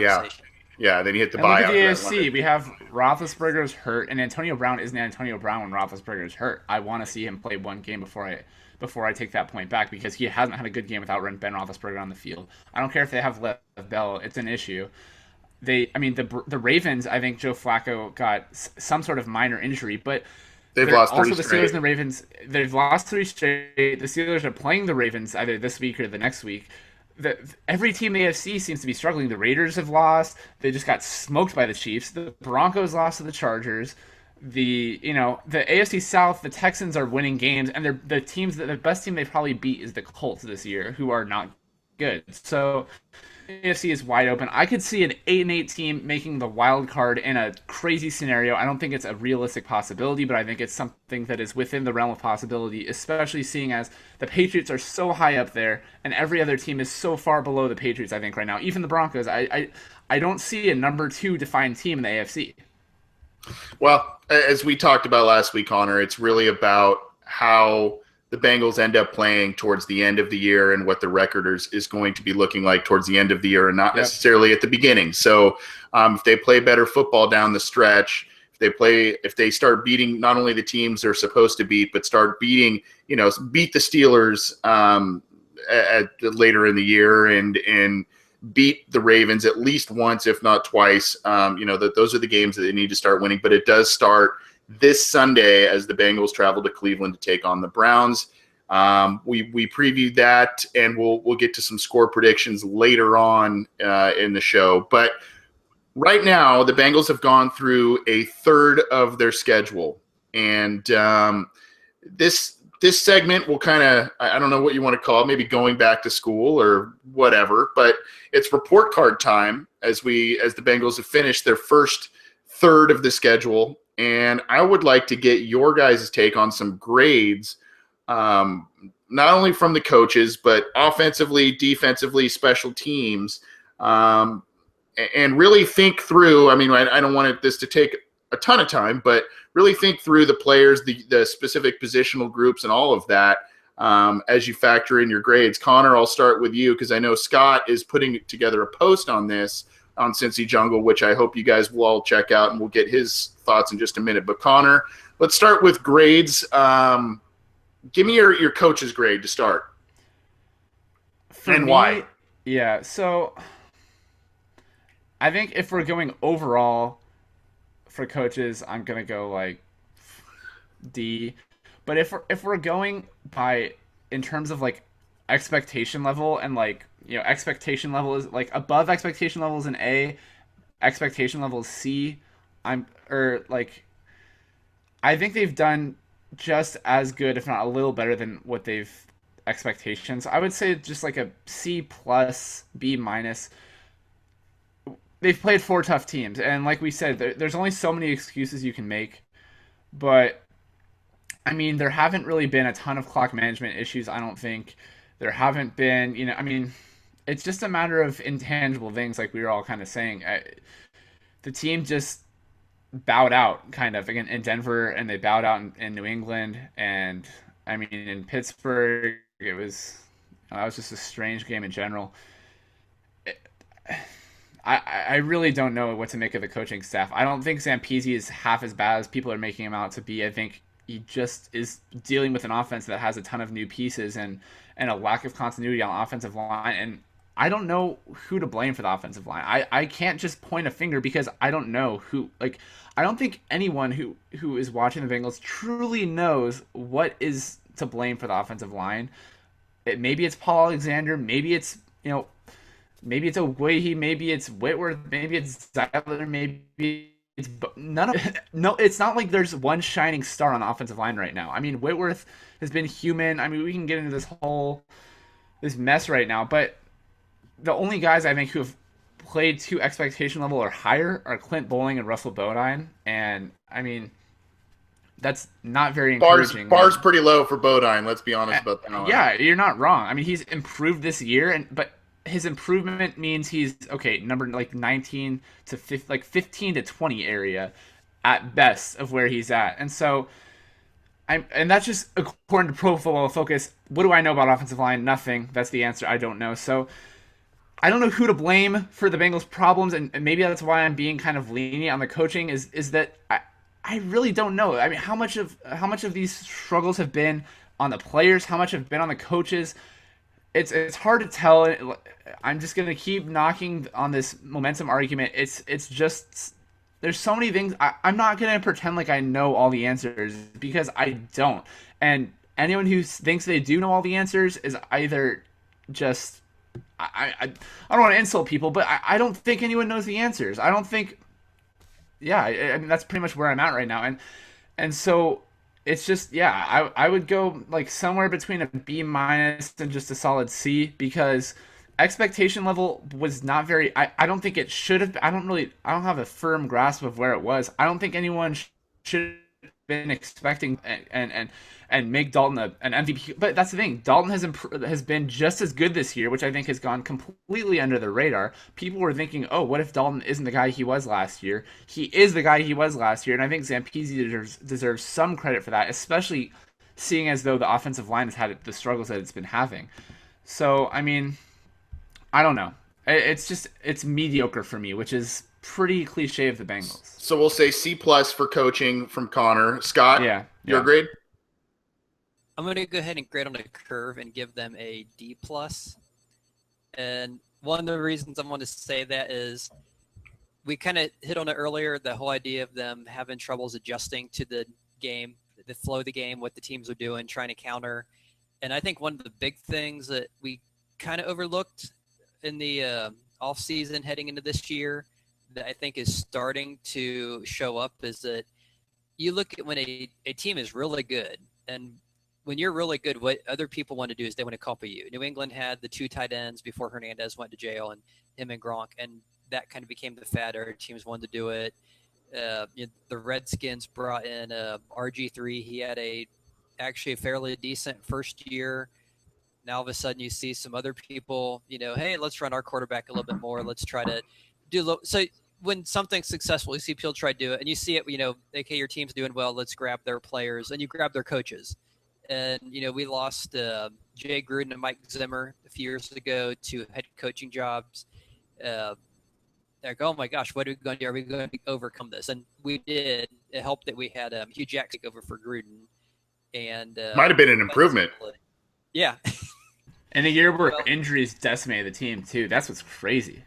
Yeah, then you hit the bye. Look at the AFC. We have Roethlisberger's hurt, and Antonio Brown isn't Antonio Brown when Roethlisberger's hurt. I want to see him play one game before I take that point back, because he hasn't had a good game without Ben Roethlisberger on the field. I don't care if they have Lev Bell; it's an issue. The Ravens. I think Joe Flacco got some sort of minor injury, but they've lost 3 straight. Also, the Steelers and the Ravens. They've lost 3 straight. The Steelers are playing the Ravens either this week or the next week. Every team in the AFC seems to be struggling. The Raiders have lost. They just got smoked by the Chiefs. The Broncos lost to the Chargers. The AFC South, the Texans are winning games, and the best team they probably beat is the Colts this year, who are not good. So the AFC is wide open. I could see an 8-8 team making the wild card in a crazy scenario. I don't think it's a realistic possibility, but I think it's something that is within the realm of possibility, especially seeing as the Patriots are so high up there and every other team is so far below the Patriots, I think, right now. Even the Broncos. I don't see a number 2 defined team in the AFC. Well, as we talked about last week, Connor, it's really about how the Bengals end up playing towards the end of the year and what the record is going to be looking like towards the end of the year and not necessarily at the beginning. So if they play better football down the stretch, if they start beating not only the teams they're supposed to beat, but start beating, beat the Steelers later in the year and beat the Ravens at least once, if not twice, those are the games that they need to start winning. But it does start this Sunday as the Bengals travel to Cleveland to take on the Browns. We previewed that, and we'll get to some score predictions later on in the show. But right now, the Bengals have gone through a third of their schedule, and this this segment will kind of, I don't know what you want to call it, maybe going back to school or whatever, but it's report card time as the Bengals have finished their first third of the schedule. And I would like to get your guys' take on some grades, not only from the coaches, but offensively, defensively, special teams, and really think through. I mean, I don't want this to take a ton of time, but really think through the players, the specific positional groups, and all of that as you factor in your grades. Connor, I'll start with you because I know Scott is putting together a post on this on Cincy Jungle, which I hope you guys will all check out, and we'll get his thoughts in just a minute. But Connor, let's start with grades. Give me your coach's grade to start. And why? Yeah, so I think if we're going overall for coaches, I'm gonna go like D. But if we're going by in terms of like expectation level, and like, you know, expectation level is like above expectation level is an A, expectation level is C. I think they've done just as good, if not a little better than what they've expectations. I would say just like a C plus, B minus. They've played 4 tough teams, and like we said, there's only so many excuses you can make. But I mean, there haven't really been a ton of clock management issues, I don't think. There haven't been, you know, I mean, it's just a matter of intangible things, like we were all kind of saying. The team just bowed out, kind of, again, in Denver, and they bowed out in New England, and I mean, in Pittsburgh, that was just a strange game in general. I really don't know what to make of the coaching staff. I don't think Zampese is half as bad as people are making him out to be. I think he just is dealing with an offense that has a ton of new pieces and a lack of continuity on offensive line. And I don't know who to blame for the offensive line. I can't just point a finger because I don't know who. Like, I don't think anyone who is watching the Bengals truly knows what is to blame for the offensive line. Maybe it's Paul Alexander. Maybe it's, you know, maybe it's Ogwehi, maybe it's Whitworth, maybe it's Zeiler, maybe it's none of no. It's not like there's one shining star on the offensive line right now. I mean, Whitworth has been human. I mean, we can get into this mess right now, but the only guys I think who have played to expectation level or higher are Clint Bowling and Russell Bodine, and I mean, that's not very encouraging. Bar's pretty low for Bodine. Let's be honest about that. Yeah, you're not wrong. I mean, he's improved this year, but his improvement means he's okay, number like 19 to 15 to 20 area at best of where he's at. And so and that's just according to Pro Football Focus. What do I know about offensive line? Nothing. That's the answer. I don't know. So I don't know who to blame for the Bengals' problems, and maybe that's why I'm being kind of lenient on the coaching is that I really don't know. I mean, how much of these struggles have been on the players? How much have been on the coaches? It's hard to tell. I'm just gonna keep knocking on this momentum argument. It's just there's so many things. I'm not gonna pretend like I know all the answers because I don't. And anyone who thinks they do know all the answers is either just I don't want to insult people, but I don't think anyone knows the answers. I don't think. Yeah, I mean that's pretty much where I'm at right now, and so. It's just, yeah, I would go like somewhere between a B minus and just a solid C because expectation level was not very. I don't think it should have. I don't have a firm grasp of where it was. I don't think anyone should have been expecting and make Dalton an MVP. But that's the thing. Dalton has been just as good this year, which I think has gone completely under the radar. People were thinking, oh, what if Dalton isn't the guy he was last year? He is the guy he was last year, and I think Zampese deserves some credit for that, especially seeing as though the offensive line has had the struggles that it's been having. So, I mean, I don't know. It's mediocre for me, which is pretty cliche of the Bengals. So we'll say C plus for coaching from Connor. Scott, your grade? I'm going to go ahead and grade on a curve and give them a D plus. And one of the reasons I want to say that is we kind of hit on it earlier, the whole idea of them having troubles adjusting to the game, the flow of the game, what the teams are doing, trying to counter. And I think one of the big things that we kind of overlooked in the offseason heading into this year that I think is starting to show up is that you look at when a team is really good and when you're really good, what other people want to do is they want to copy you. New England had the 2 tight ends before Hernandez went to jail, and him and Gronk, and that kind of became the fad. Other teams wanted to do it. The Redskins brought in RG3. He had actually a fairly decent first year. Now all of a sudden you see some other people, hey, let's run our quarterback a little bit more. Let's try to do so. When something's successful, you see people try to do it, and you see it. Okay, your team's doing well. Let's grab their players, and you grab their coaches. And we lost Jay Gruden and Mike Zimmer a few years ago to head coaching jobs. Like, oh my gosh, what are we going to do? Are we going to overcome this? And we did. It helped that we had Hugh Jackson take over for Gruden, and might have been an improvement. Yeah. And a year where injuries decimated the team too. That's what's crazy.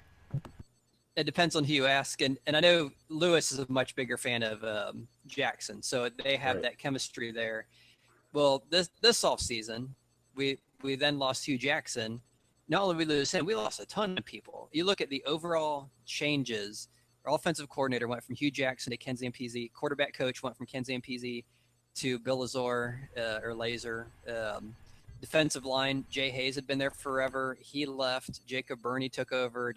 It depends on who you ask, and I know Lewis is a much bigger fan of Jackson, so they have that chemistry there. Well, this offseason, we then lost Hugh Jackson. Not only did we lose him, we lost a ton of people. You look at the overall changes. Our offensive coordinator went from Hugh Jackson to Ken Zampese. Quarterback coach went from Ken Zampese to Bill Lazor or Laser. Defensive line, Jay Hayes had been there forever. He left. Jacob Burney took over.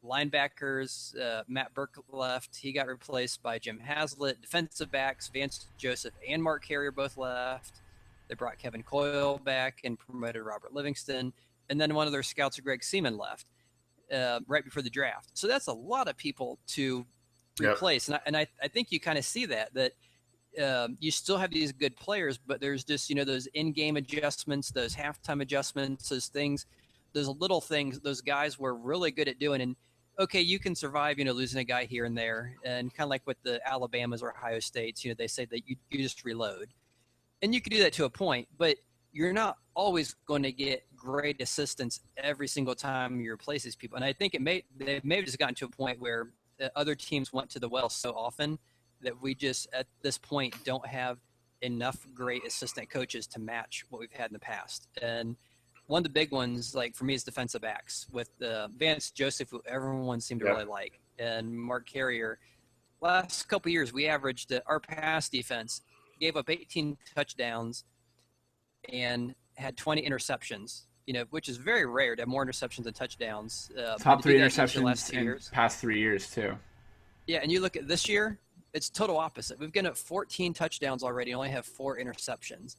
Linebackers, Matt Burke left. He got replaced by Jim Haslett. Defensive backs, Vance Joseph and Mark Carrier both left. They brought Kevin Coyle back and promoted Robert Livingston. And then one of their scouts, Greg Seaman, left right before the draft. So that's a lot of people to replace. And I think you kind of see that you still have these good players, but there's just, those in-game adjustments, those halftime adjustments, those things, those little things those guys were really good at doing. And okay, you can survive, losing a guy here and there. And kind of like with the Alabamas or Ohio States, they say that you just reload. And you can do that to a point, but you're not always going to get great assistance every single time you replace these people. And I think they may have just gotten to a point where other teams went to the well so often that we just, at this point, don't have enough great assistant coaches to match what we've had in the past. And one of the big ones, like for me, is defensive backs with Vance Joseph, who everyone seemed to really like, and Mark Carrier. Last couple of years, we averaged our pass defense gave up 18 touchdowns and had 20 interceptions. Which is very rare to have more interceptions than touchdowns. Top 3 interceptions in past 3 years too. Yeah, and you look at this year, it's total opposite. We've given up 14 touchdowns already, and only have 4 interceptions.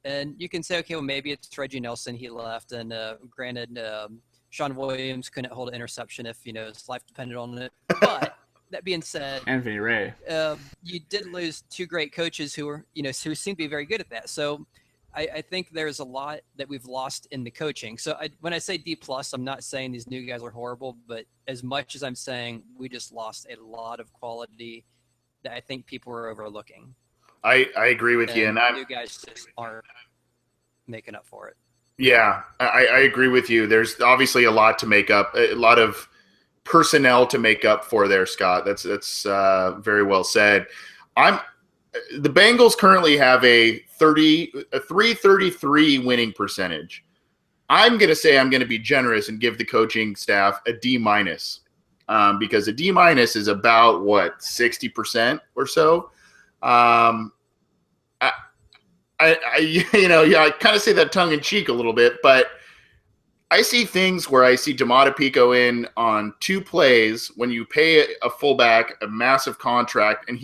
And you can say, okay, well, maybe it's Reggie Nelson. He left, and granted, Sean Williams couldn't hold an interception if his life depended on it. But that being said, Anthony Ray, you did lose 2 great coaches who were who seem to be very good at that. So I think there's a lot that we've lost in the coaching. So when I say D+, I'm not saying these new guys are horrible, but as much as I'm saying we just lost a lot of quality that I think people were overlooking. I agree with you, and new guys just aren't making up for it. Yeah, I agree with you. There's obviously a lot to make up, a lot of personnel to make up for there, Scott. That's very well said. The Bengals currently have a 333 winning percentage. I'm going to say I'm going to be generous and give the coaching staff a D-, because a D- is about 60% or so. I kind of say that tongue in cheek a little bit, but I see things where I see D'Amato Pico in on 2 plays when you pay a fullback a massive contract, and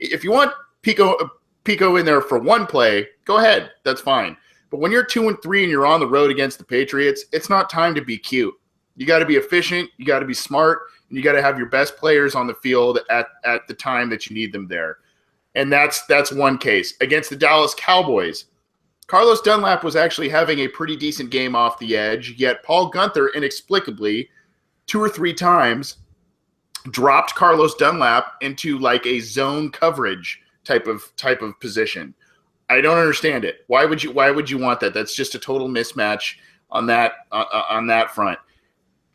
if you want Pico in there for 1 play, go ahead, that's fine. But when you're 2-3 and you're on the road against the Patriots, it's not time to be cute. You got to be efficient, you got to be smart, and you got to have your best players on the field at the time that you need them there. And that's one case. Against the Dallas Cowboys, Carlos Dunlap was actually having a pretty decent game off the edge, yet Paul Gunther inexplicably 2 or 3 times dropped Carlos Dunlap into like a zone coverage type of position. I don't understand it. Why would you want that? That's just a total mismatch on that front.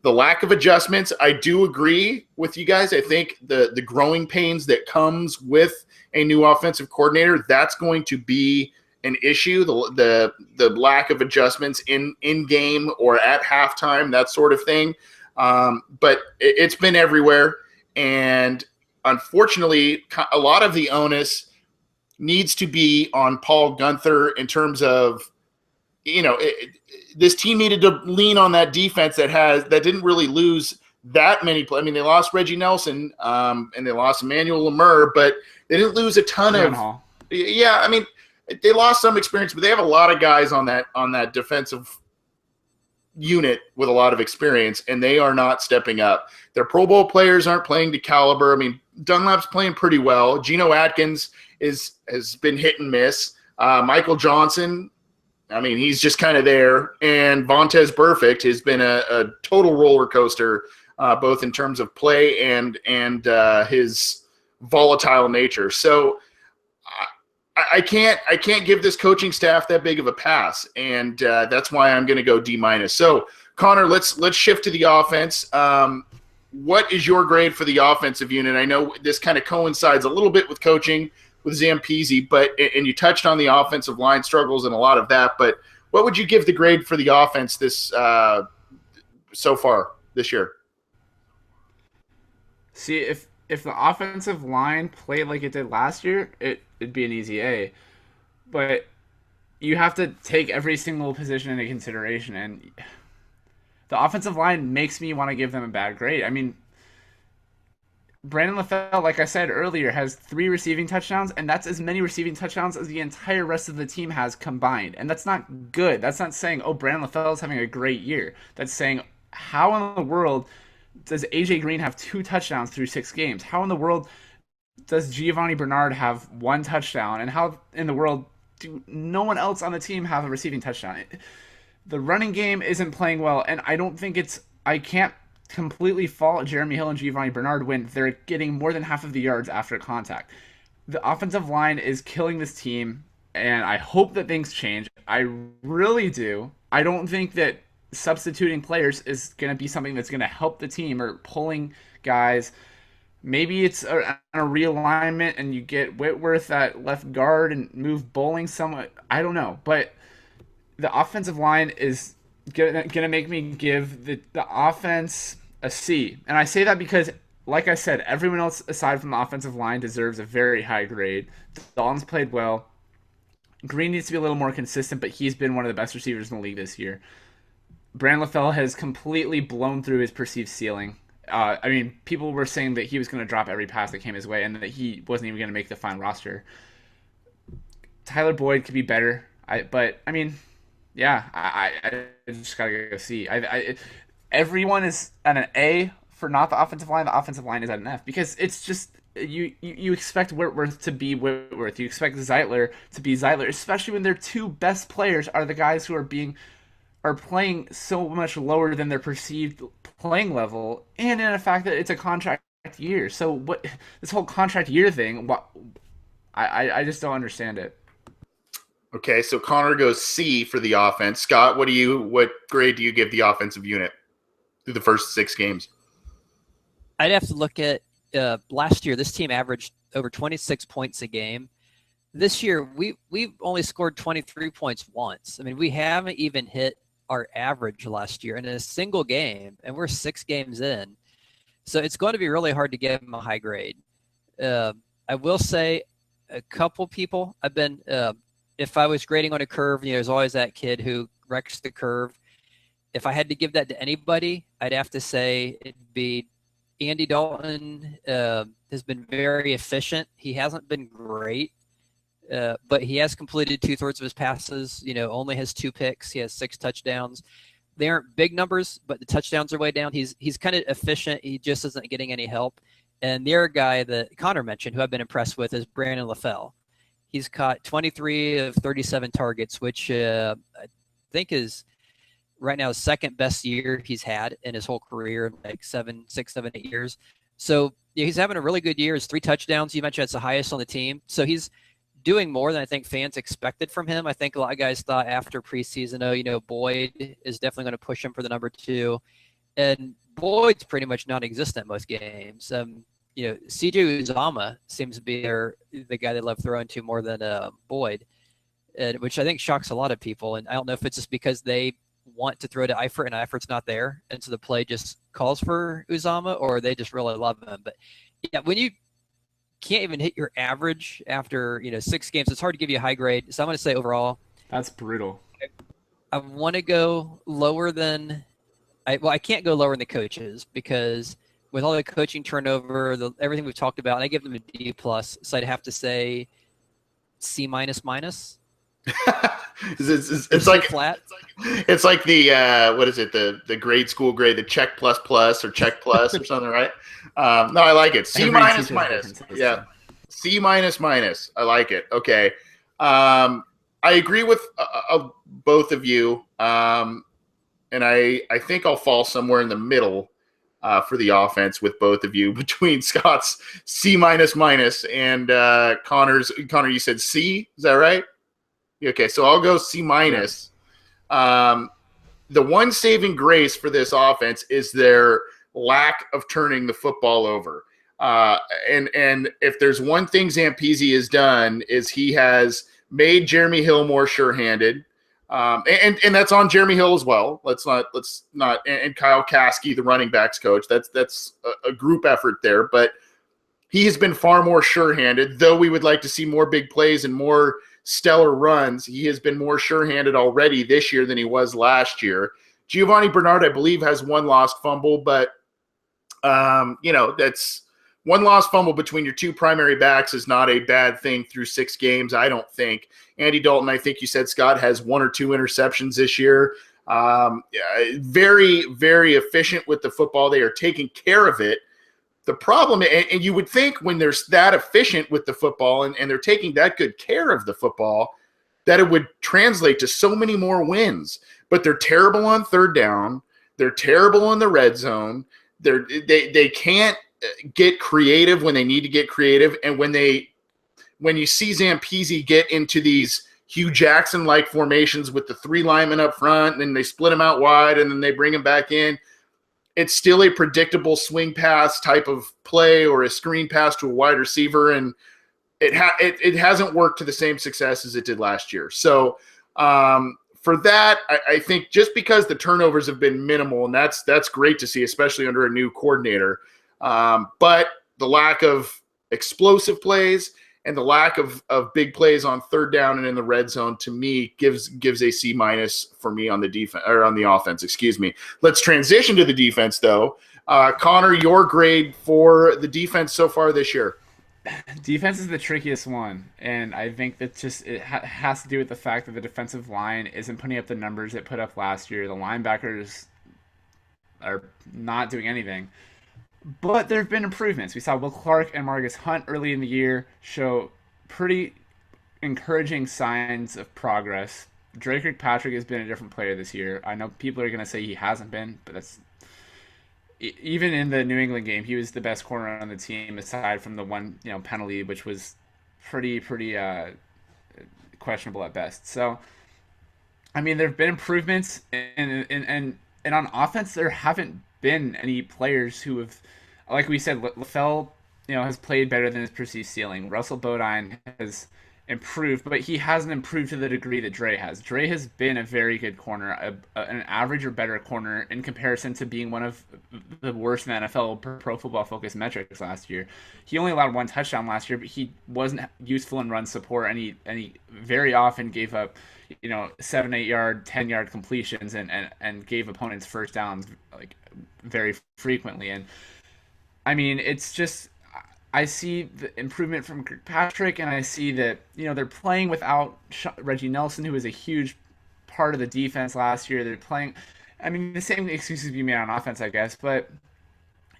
The lack of adjustments, I do agree with you guys. I think the growing pains that comes with a new offensive coordinator, that's going to be an issue. The lack of adjustments in game or at halftime, that sort of thing. But it's been everywhere, and unfortunately, a lot of the onus needs to be on Paul Gunther in terms of, this team needed to lean on that defense that didn't really lose that many play. I mean, they lost Reggie Nelson, and they lost Emmanuel Lemur, but they didn't lose a ton of. Hall. Yeah, I mean, they lost some experience, but they have a lot of guys on that defensive unit with a lot of experience, and they are not stepping up. Their Pro Bowl players aren't playing to caliber. I mean, Dunlap's playing pretty well. Geno Atkins has been hit and miss. Michael Johnson, I mean, he's just kind of there. And Vontaze Burfict has been a total roller coaster, both in terms of play and his volatile nature. So I can't give this coaching staff that big of a pass, and that's why I'm going to go D-. So, Connor, let's shift to the offense. What is your grade for the offensive unit? I know this kind of coincides a little bit with coaching with Zampese, and you touched on the offensive line struggles and a lot of that. But what would you give the grade for the offense this so far this year? See, if the offensive line played like it did last year, it'd be an easy A. But you have to take every single position into consideration, and the offensive line makes me want to give them a bad grade. I mean, Brandon LaFell, like I said earlier, has 3 receiving touchdowns, and that's as many receiving touchdowns as the entire rest of the team has combined. And that's not good. That's not saying, oh, Brandon LaFell is having a great year. That's saying, how in the world does A.J. Green have 2 touchdowns through 6 games? How in the world does Giovanni Bernard have 1 touchdown? And how in the world do no one else on the team have a receiving touchdown? The running game isn't playing well, and I can't completely fault Jeremy Hill and Giovanni Bernard when they're getting more than half of the yards after contact. The offensive line is killing this team, and I hope that things change. I really do. I don't think that substituting players is going to be something that's going to help the team, or pulling guys. Maybe it's a realignment and you get Whitworth at left guard and move Bowling somewhat. I don't know. But the offensive line is gonna make me give the offense a C. And I say that because, like I said, everyone else aside from the offensive line deserves a very high grade. Dalton's played well. Green needs to be a little more consistent, but he's been one of the best receivers in the league this year. Brandon LaFell has completely blown through his perceived ceiling. I mean, people were saying that he was going to drop every pass that came his way and that he wasn't even going to make the final roster. Tyler Boyd could be better. I just got to go C. Everyone is at an A for not the offensive line. The offensive line is at an F because it's just you expect Whitworth to be Whitworth. You expect Zeitler to be Zeitler, especially when their 2 best players are the guys who are playing so much lower than their perceived playing level, and in the fact that it's a contract year. So what this whole contract year thing, I just don't understand it. Okay, so Connor goes C for the offense. Scott, what grade do you give the offensive unit through the first 6 games? I'd have to look at last year. This team averaged over 26 points a game. This year, we've only scored 23 points once. I mean, we haven't even hit our average last year in a single game, and we're 6 games in. So it's going to be really hard to give them a high grade. I will say a couple people I've been if I was grading on a curve, there's always that kid who wrecks the curve. If I had to give that to anybody, I'd have to say it'd be Andy Dalton. Has been very efficient. He hasn't been great, but he has completed 2/3 of his passes. Only has 2 picks. He has 6 touchdowns. They aren't big numbers, but the touchdowns are way down. He's kind of efficient. He just isn't getting any help. And the other guy that Connor mentioned, who I've been impressed with, is Brandon LaFell. He's caught 23 of 37 targets, which I think is right now his 2nd best year he's had in his whole career, like 6, 7, 8 years. So he's having a really good year. His 3 touchdowns, you mentioned, that's the highest on the team. So he's doing more than I think fans expected from him. I think a lot of guys thought after preseason, Boyd is definitely going to push him for the number 2. And Boyd's pretty much non-existent most games. CJ Uzama seems to be the guy they love throwing to more than Boyd, which I think shocks a lot of people. And I don't know if it's just because they want to throw to Eifert and Eifert's not there, and so the play just calls for Uzama, or they just really love him. But yeah, when you can't even hit your average after 6 games. It's hard to give you a high grade. So I'm going to say overall, That's brutal. I want to go lower than I can't go lower than the coaches because with all the coaching turnover, everything we've talked about, and I give them a D plus. So I'd have to say C minus minus. It's like flat. It's like the what is it, the grade school grade, the check plus plus or check plus or something, right? No, I like it. C minus minus. Yeah, C minus minus. I like it. Okay, I agree with both of you, and I think I'll fall somewhere in the middle for the offense with both of you between Scott's C minus minus and Connor's. Connor, you said C. Is that right? Okay, so I'll go C minus. The one saving grace for this offense is their lack of turning the football over. And if there's one thing Zampese has done is he has made Jeremy Hill more sure-handed. And that's on Jeremy Hill as well. Let's not and Kyle Kasky, the running backs coach. That's a group effort there, but he has been far more sure-handed, though we would like to see more big plays and more stellar runs. He has been more sure-handed already this year than he was last year. Giovanni Bernard, I believe, has one lost fumble, but that's one lost fumble between your two primary backs is not a bad thing through 6 games, I don't think. Andy Dalton, I think you said, Scott, has 1 or 2 interceptions this year. Very, very efficient with the football. They are taking care of it. The problem, and you would think when they're that efficient with the football and they're taking that good care of the football, that it would translate to so many more wins. But they're terrible on third down. They're terrible in the red zone. They can't get creative when they need to get creative. And when you see Zampese get into these Hugh Jackson-like formations with the 3 linemen up front, and then they split them out wide, and then they bring them back in, it's still a predictable swing pass type of play or a screen pass to a wide receiver, and it hasn't worked to the same success as it did last year. So for that, I think just because the turnovers have been minimal, and that's great to see, especially under a new coordinator, but the lack of explosive plays and the lack of big plays on third down and in the red zone, to me, gives a C minus for me on the defense, or on the offense, excuse me. Let's transition to the defense, though. Connor, your grade for the defense so far this year? Defense is the trickiest one, and I think that it has to do with the fact that the defensive line isn't putting up the numbers it put up last year. The linebackers are not doing anything. But there have been improvements. We saw Will Clark and Marcus Hunt early in the year show pretty encouraging signs of progress. Drake Kirkpatrick has been a different player this year. I know people are going to say he hasn't been, but that's even in the New England game, he was the best corner on the team aside from the one penalty, which was pretty questionable at best. So, I mean, there have been improvements, and on offense, there haven't been any players who have, like we said, LaFell, has played better than his perceived ceiling. Russell Bodine has improved, but he hasn't improved to the degree that Dre has. Dre has been a very good corner, an average or better corner in comparison to being one of the worst in the NFL Pro Football Focus metrics last year. He only allowed 1 touchdown last year, but he wasn't useful in run support, and he very often gave up 7, 8 yard, 10 yard completions and gave opponents first downs like very frequently. And I mean, it's just, I see the improvement from Kirkpatrick, and I see that they're playing without Reggie Nelson, who was a huge part of the defense last year. They're playing, I mean, the same excuses you made on offense, I guess, but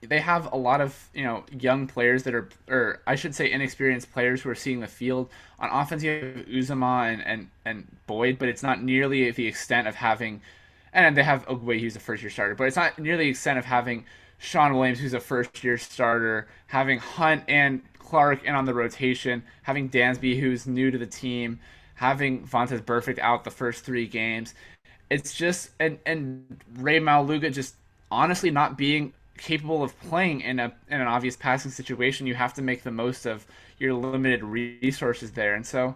they have a lot of young players that are, or I should say, inexperienced players who are seeing the field. On offense, you have Uzama and Boyd, but it's not nearly the extent of having, and they have Ogwe, who's a first-year starter, but it's not nearly the extent of having Sean Williams, who's a first-year starter, having Hunt and Clark in on the rotation, having Dansby, who's new to the team, having Vontaze Burfict out the first 3 games. It's just, and Ray Maluga just honestly not being capable of playing in an obvious passing situation. You have to make the most of your limited resources there. And so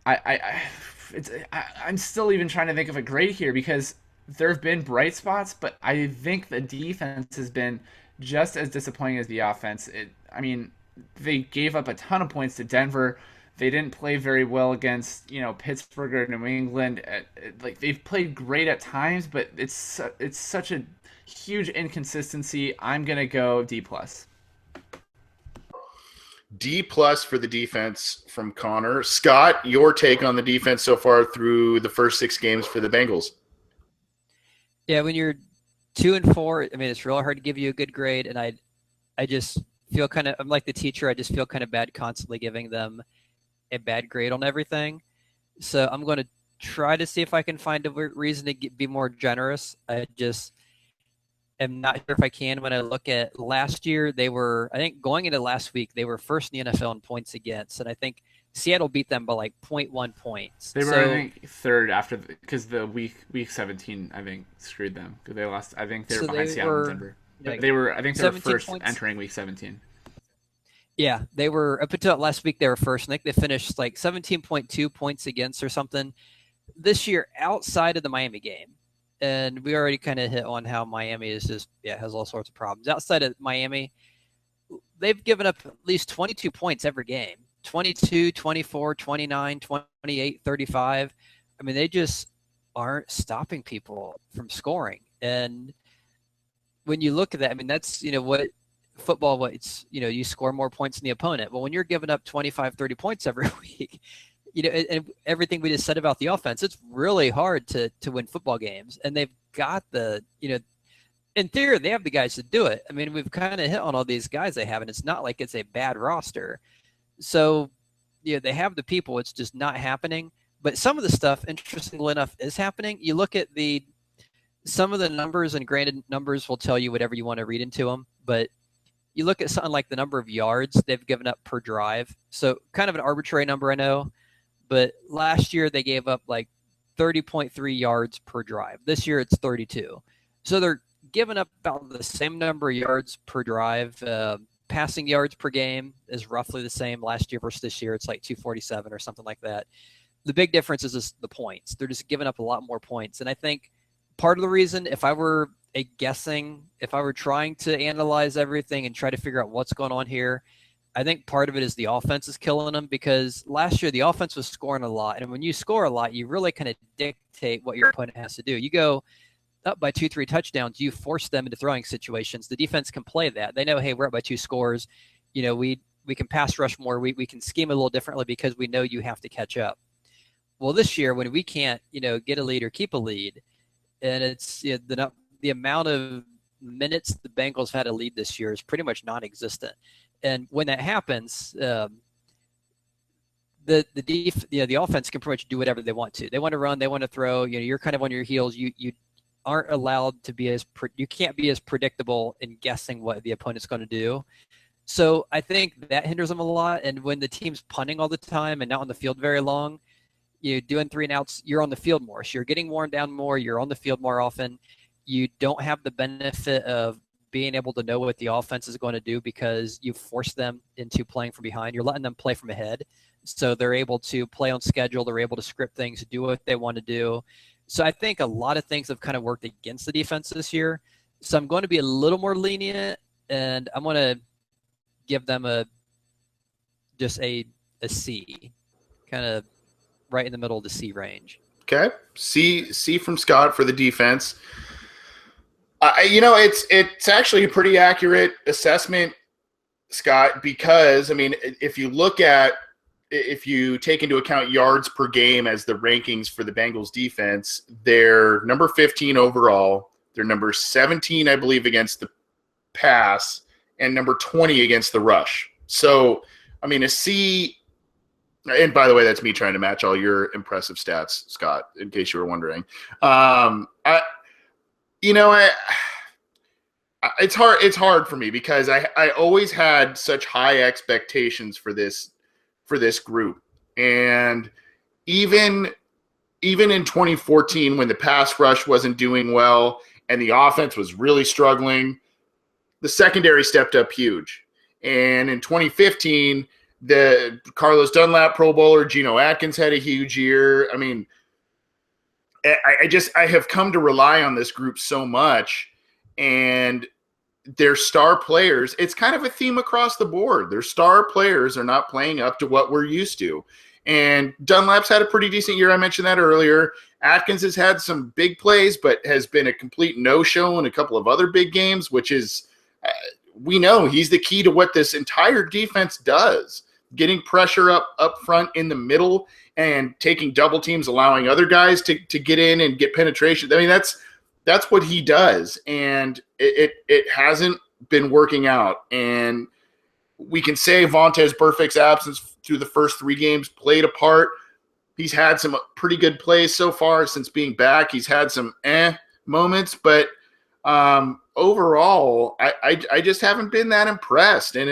I'm still even trying to think of a grade here, because there have been bright spots, but I think the defense has been just as disappointing as the offense. I mean, they gave up a ton of points to Denver. They didn't play very well against, Pittsburgh or New England. Like, they've played great at times, but it's such a huge inconsistency. I'm gonna go D plus. D plus for the defense from Connor. Scott, your take on the defense so far through the first 6 games for the Bengals? Yeah, when you're 2-4, I mean, it's real hard to give you a good grade, and I just feel I'm like the teacher. I just feel kind of bad constantly giving them a bad grade on everything. So I'm going to try to see if I can find a reason to be more generous. I just am not sure if I can. When I look at last year, I think going into last week, they were first in the NFL in points against, and I think Seattle beat them by like 0.1 points. They were, I think, third because the week 17, I think, screwed them because they lost. I think they were behind Seattle and Denver. Like, they were first points entering week 17. Yeah, they were up until last week. They were first. I think they finished like 17.2 points against or something this year outside of the Miami game. And we already kind of hit on how Miami is just has all sorts of problems. Outside of Miami, they've given up at least 22 points every game. 22, 24, 29, 28, 35. I mean, they just aren't stopping people from scoring. And when you look at that, I mean, that's, what football, it's, you score more points than the opponent. Well, when you're giving up 25, 30 points every week, and everything we just said about the offense, it's really hard to win football games. And they've got in theory, they have the guys to do it. I mean, we've kind of hit on all these guys they have, and it's not like it's a bad roster. So, they have the people. It's just not happening. But some of the stuff, interestingly enough, is happening. You look at some of the numbers, and granted, numbers will tell you whatever you want to read into them. But you look at something like the number of yards they've given up per drive. So kind of an arbitrary number, I know. But last year they gave up like 30.3 yards per drive. This year it's 32. So they're giving up about the same number of yards per drive. Passing yards per game is roughly the same last year versus this year. It's like 247 or something like that. The big difference is just the points. They're just giving up a lot more points. And I think part of the reason, if I were trying to analyze everything and try to figure out what's going on here, I think part of it is the offense is killing them, because last year the offense was scoring a lot. And when you score a lot, you really kind of dictate what your opponent has to do. You go up by 2-3 touchdowns, you force them into throwing situations. The defense can play that. They know, hey, we're up by 2 scores. We can pass rush more. We can scheme a little differently because we know you have to catch up. Well, this year when we can't, get a lead or keep a lead, and it's the amount of minutes the Bengals had a lead this year is pretty much non-existent. And when that happens, the offense can pretty much do whatever they want to. They want to run, they want to throw. You're kind of on your heels. You aren't allowed to be you can't be as predictable in guessing what the opponent's going to do. So I think that hinders them a lot. And when the team's punting all the time and not on the field very long, doing 3 and outs, you're on the field more. So you're getting worn down more. You're on the field more often. You don't have the benefit of being able to know what the offense is going to do because you force them into playing from behind. You're letting them play from ahead. So they're able to play on schedule. They're able to script things, do what they want to do. So I think a lot of things have kind of worked against the defense this year. So I'm going to be a little more lenient, and I'm going to give them just a C, kind of right in the middle of the C range. Okay. C from Scott for the defense. It's actually a pretty accurate assessment, Scott, because, I mean, if you take into account yards per game as the rankings for the Bengals defense, they're number 15 overall. They're number 17, I believe, against the pass, and number 20 against the rush. So, I mean, a C, and by the way, that's me trying to match all your impressive stats, Scott, in case you were wondering. It's hard for me because I always had such high expectations for this group. And even in 2014, when the pass rush wasn't doing well and the offense was really struggling, the secondary stepped up huge. And in 2015, the Carlos Dunlap Pro Bowler, Geno Atkins had a huge year. I mean, I have come to rely on this group so much, and their star players, it's kind of a theme across the board. Their star players are not playing up to what we're used to. And Dunlap's had a pretty decent year. I mentioned that earlier. Atkins has had some big plays, but has been a complete no-show in a couple of other big games, which is, we know he's the key to what this entire defense does. Getting pressure up front in the middle and taking double teams, allowing other guys to get in and get penetration. I mean, that's what he does, and it hasn't been working out. And we can say Vontaze Burfict's absence through the first 3 games played a part. He's had some pretty good plays so far since being back. He's had some moments, but overall, I just haven't been that impressed. And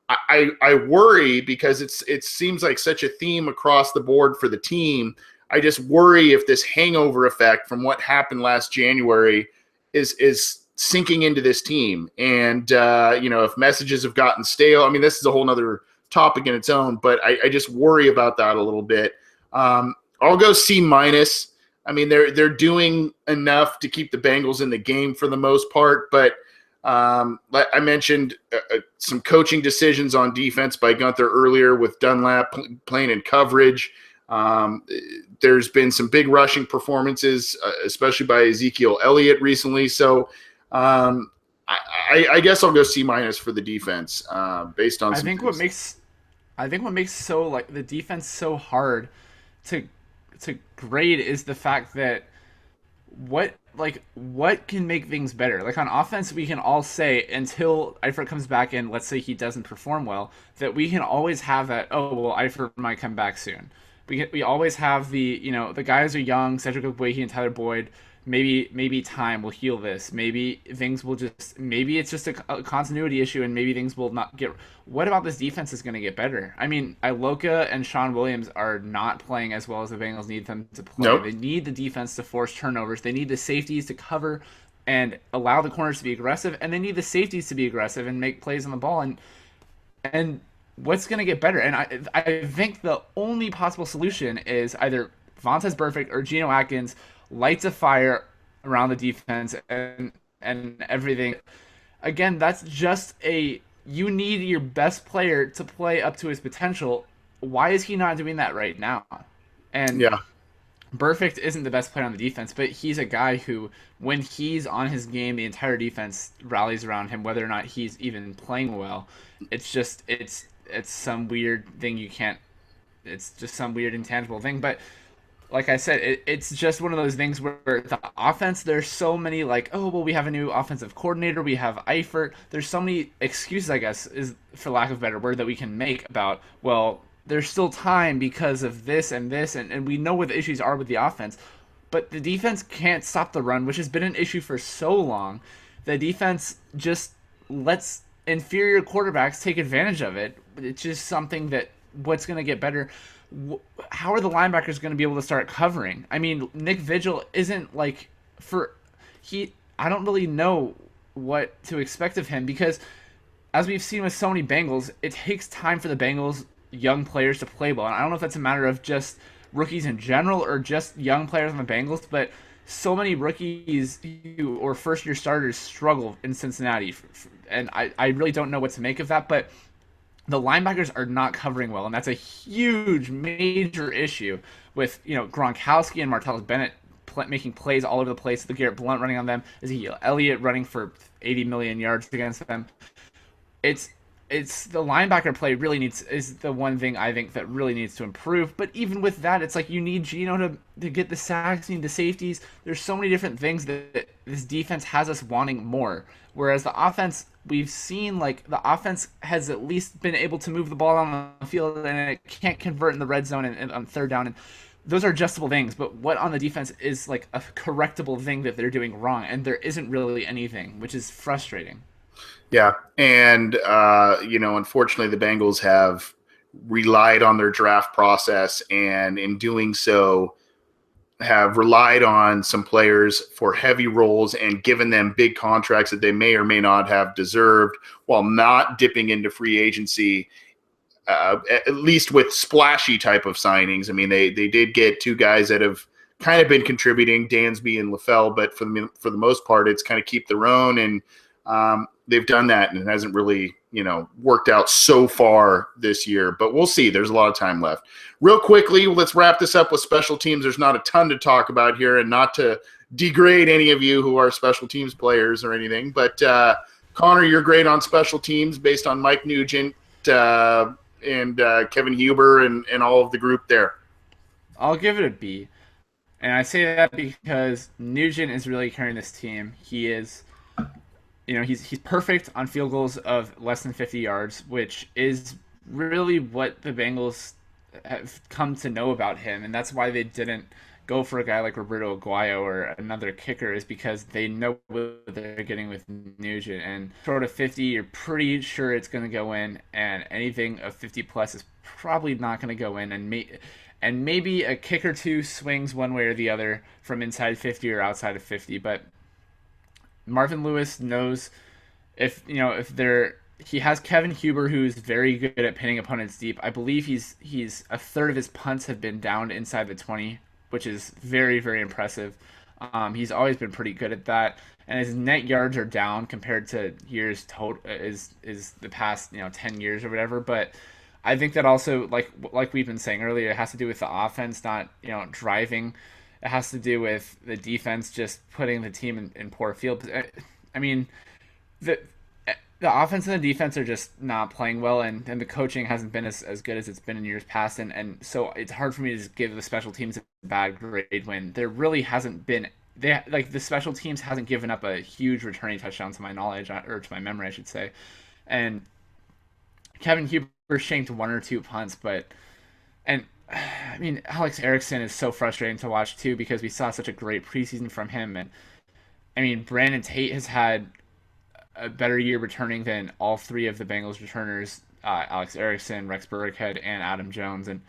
I worry because it seems like such a theme across the board for the team. I just worry if this hangover effect from what happened last January is sinking into this team. And, if messages have gotten stale, I mean, this is a whole nother topic in its own, but I just worry about that a little bit. I'll go C-. I mean, they're doing enough to keep the Bengals in the game for the most part, but like I mentioned, some coaching decisions on defense by Gunther earlier with Dunlap playing in coverage. There's been some big rushing performances, especially by Ezekiel Elliott recently. So I guess I'll go C- for the defense based on. I think what makes the defense so hard to grade is the fact that what can make things better. Like on offense, we can all say until Eifert comes back and let's say he doesn't perform well, that we can always have that, oh well, Eifert might come back soon. We always have the guys are young, Cedric Ogbuehi and Tyler Boyd. Maybe time will heal this. Maybe it's just a continuity issue, and maybe things will not get. What about this defense is going to get better? I mean, Iloka and Sean Williams are not playing as well as the Bengals need them to play. Nope. They need the defense to force turnovers. They need the safeties to cover and allow the corners to be aggressive, and they need the safeties to be aggressive and make plays on the ball. And what's going to get better? And I think the only possible solution is either Vontaze Burfict or Geno Atkins lights a fire around the defense and everything. Again, that's just you need your best player to play up to his potential. Why is he not doing that right now? And yeah, Burfict isn't the best player on the defense, but he's a guy who, when he's on his game, the entire defense rallies around him, whether or not he's even playing well. It's some weird thing it's just some weird intangible thing. But like I said, it's just one of those things where the offense, there's so many we have a new offensive coordinator, we have Eifert. There's so many excuses, I guess, is for lack of a better word, that we can make about, well, there's still time because of this, and we know what the issues are with the offense. But the defense can't stop the run, which has been an issue for so long. The defense just lets inferior quarterbacks take advantage of it. It's just something that what's going to get better. How are the linebackers going to be able to start covering? I mean, Nick Vigil isn't I don't really know what to expect of him, because as we've seen with so many Bengals, it takes time for the Bengals young players to play well. And I don't know if that's a matter of just rookies in general or just young players on the Bengals, but so many rookies or first-year starters struggle in Cincinnati. And I really don't know what to make of that, but the linebackers are not covering well, and that's a huge, major issue with Gronkowski and Martellus Bennett making plays all over the place. The Garrett Blount running on them, Ezekiel Elliott running for 80 million yards against them. It's the linebacker play is the one thing I think that really needs to improve. But even with that, it's like you need Geno to get the sacks, you need the safeties. There's so many different things that this defense has us wanting more. Whereas the offense, we've seen the offense has at least been able to move the ball on the field, and it can't convert in the red zone and on third down. And those are adjustable things. But what on the defense is a correctable thing that they're doing wrong? And there isn't really anything, which is frustrating. Yeah, and unfortunately, the Bengals have relied on their draft process, and in doing so, have relied on some players for heavy roles and given them big contracts that they may or may not have deserved, while not dipping into free agency, at least with splashy type of signings. I mean, they did get 2 guys that have kind of been contributing, Dansby and LaFell, but for the most part, it's kind of keep their own. And they've done that, and it hasn't really, worked out so far this year. But we'll see. There's a lot of time left. Real quickly, let's wrap this up with special teams. There's not a ton to talk about here, and not to degrade any of you who are special teams players or anything. But Connor, you're great on special teams based on Mike Nugent and Kevin Huber and all of the group there. I'll give it a B. And I say that because Nugent is really carrying this team. He is, he's perfect on field goals of less than 50 yards, which is really what the Bengals have come to know about him. And that's why they didn't go for a guy like Roberto Aguayo or another kicker, is because they know what they're getting with Nugent. And short of 50, you're pretty sure it's going to go in, and anything of 50 plus is probably not going to go in. And maybe a kick or two swings one way or the other from inside 50 or outside of 50. But Marvin Lewis knows he has Kevin Huber, who's very good at pinning opponents deep. I believe he's a third of his punts have been downed inside the 20, which is very, very impressive. He's always been pretty good at that, and his net yards are down compared to years is the past 10 years or whatever. But I think that also, like we've been saying earlier, it has to do with the offense not driving. It has to do with the defense just putting the team in poor field. I mean, the offense and the defense are just not playing well, and the coaching hasn't been as good as it's been in years past, and so it's hard for me to give the special teams a bad grade when there really hasn't been. The special teams hasn't given up a huge returning touchdown to my knowledge, or to my memory, I should say. And Kevin Huber shanked one or two punts, I mean, Alex Erickson is so frustrating to watch too, because we saw such a great preseason from him. And I mean, Brandon Tate has had a better year returning than all three of the Bengals returners, Alex Erickson, Rex Burkhead, and Adam Jones. And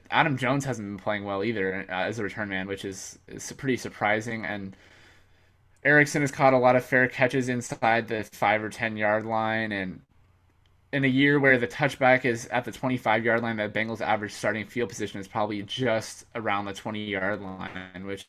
Adam Jones hasn't been playing well either as a return man, which is pretty surprising. And Erickson has caught a lot of fair catches inside the 5 or 10 yard line, and in a year where the touchback is at the 25-yard line, the Bengals' average starting field position is probably just around the 20-yard line, which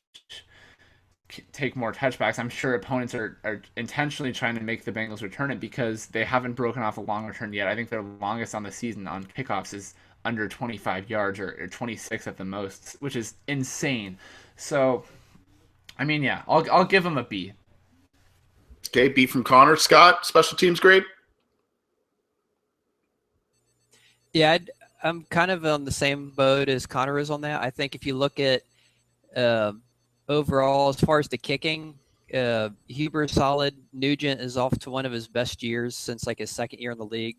take more touchbacks. I'm sure opponents are intentionally trying to make the Bengals return it because they haven't broken off a long return yet. I think their longest on the season on kickoffs is under 25 yards or 26 at the most, which is insane. So, I mean, yeah, I'll give them a B. Okay, B from Connor. Scott, special teams grade? Yeah, I'm kind of on the same boat as Connor is on that. I think if you look at overall, as far as the kicking, Huber is solid. Nugent is off to one of his best years since his second year in the league.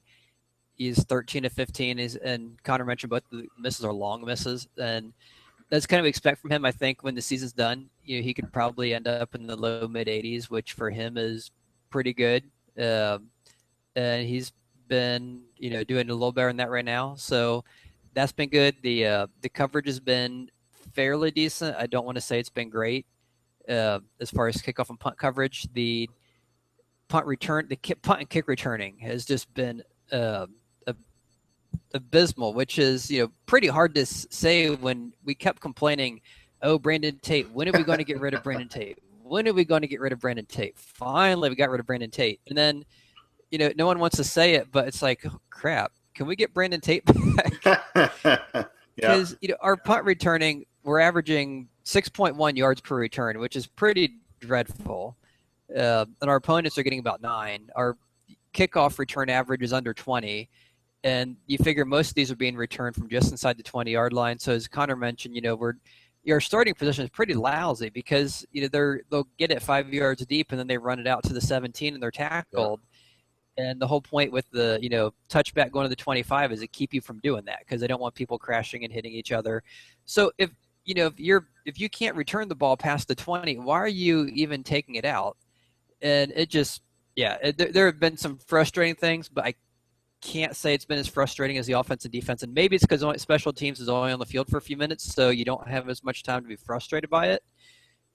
He's 13 to 15, and Connor mentioned both the misses are long misses, and that's kind of expect from him. I think when the season's done, he could probably end up in the low mid 80s, which for him is pretty good. And he's been doing a little better than that right now, so that's been good. The coverage has been fairly decent. I don't want to say it's been great as far as kickoff and punt coverage. The punt and kick returning has just been abysmal, which is pretty hard to say when we kept complaining, oh, Brandon Tate, when are we going to get rid of Brandon Tate? When are we going to get rid of Brandon Tate? Finally, we got rid of Brandon Tate. And then no one wants to say it, but it's like, oh, crap, can we get Brandon Tate back? Because our punt returning, we're averaging 6.1 yards per return, which is pretty dreadful. And our opponents are getting about 9. Our kickoff return average is under 20. And you figure most of these are being returned from just inside the 20-yard line. So as Connor mentioned, your starting position is pretty lousy because they'll get it 5 yards deep and then they run it out to the 17 and they're tackled. Yeah. And the whole point with the touchback going to the 25 is to keep you from doing that because they don't want people crashing and hitting each other. So if you can't return the ball past the 20, why are you even taking it out? And it just there have been some frustrating things, but I can't say it's been as frustrating as the offense and defense. And maybe it's because special teams is only on the field for a few minutes, so you don't have as much time to be frustrated by it.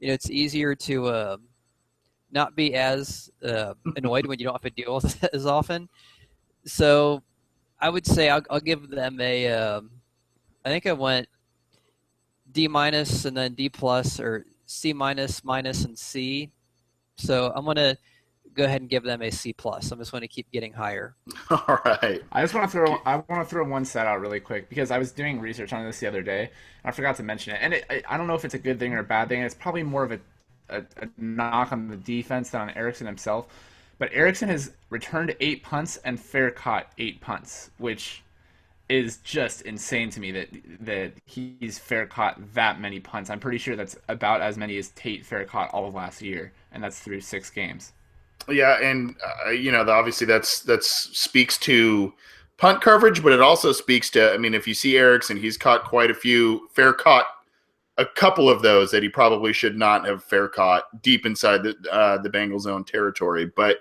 It's easier to not be as annoyed when you don't have to deal with it as often. So I would say I'll give them I think I went D- and then D+ or C-, minus, and C. So I'm going to go ahead and give them a C+. I'm just going to keep getting higher. All right. I want to throw one stat out really quick because I was doing research on this the other day and I forgot to mention it. And I don't know if it's a good thing or a bad thing. It's probably more of a knock on the defense than on Erickson himself. But Erickson has returned 8 punts and fair caught 8 punts, which is just insane to me that he's fair caught that many punts. I'm pretty sure that's about as many as Tate fair caught all of last year, and that's through 6 games. Yeah, and obviously that speaks to punt coverage, but it also speaks to, I mean, if you see Erickson, he's caught quite a few, fair caught a couple of those that he probably should not have fair caught deep inside the Bengals zone territory. But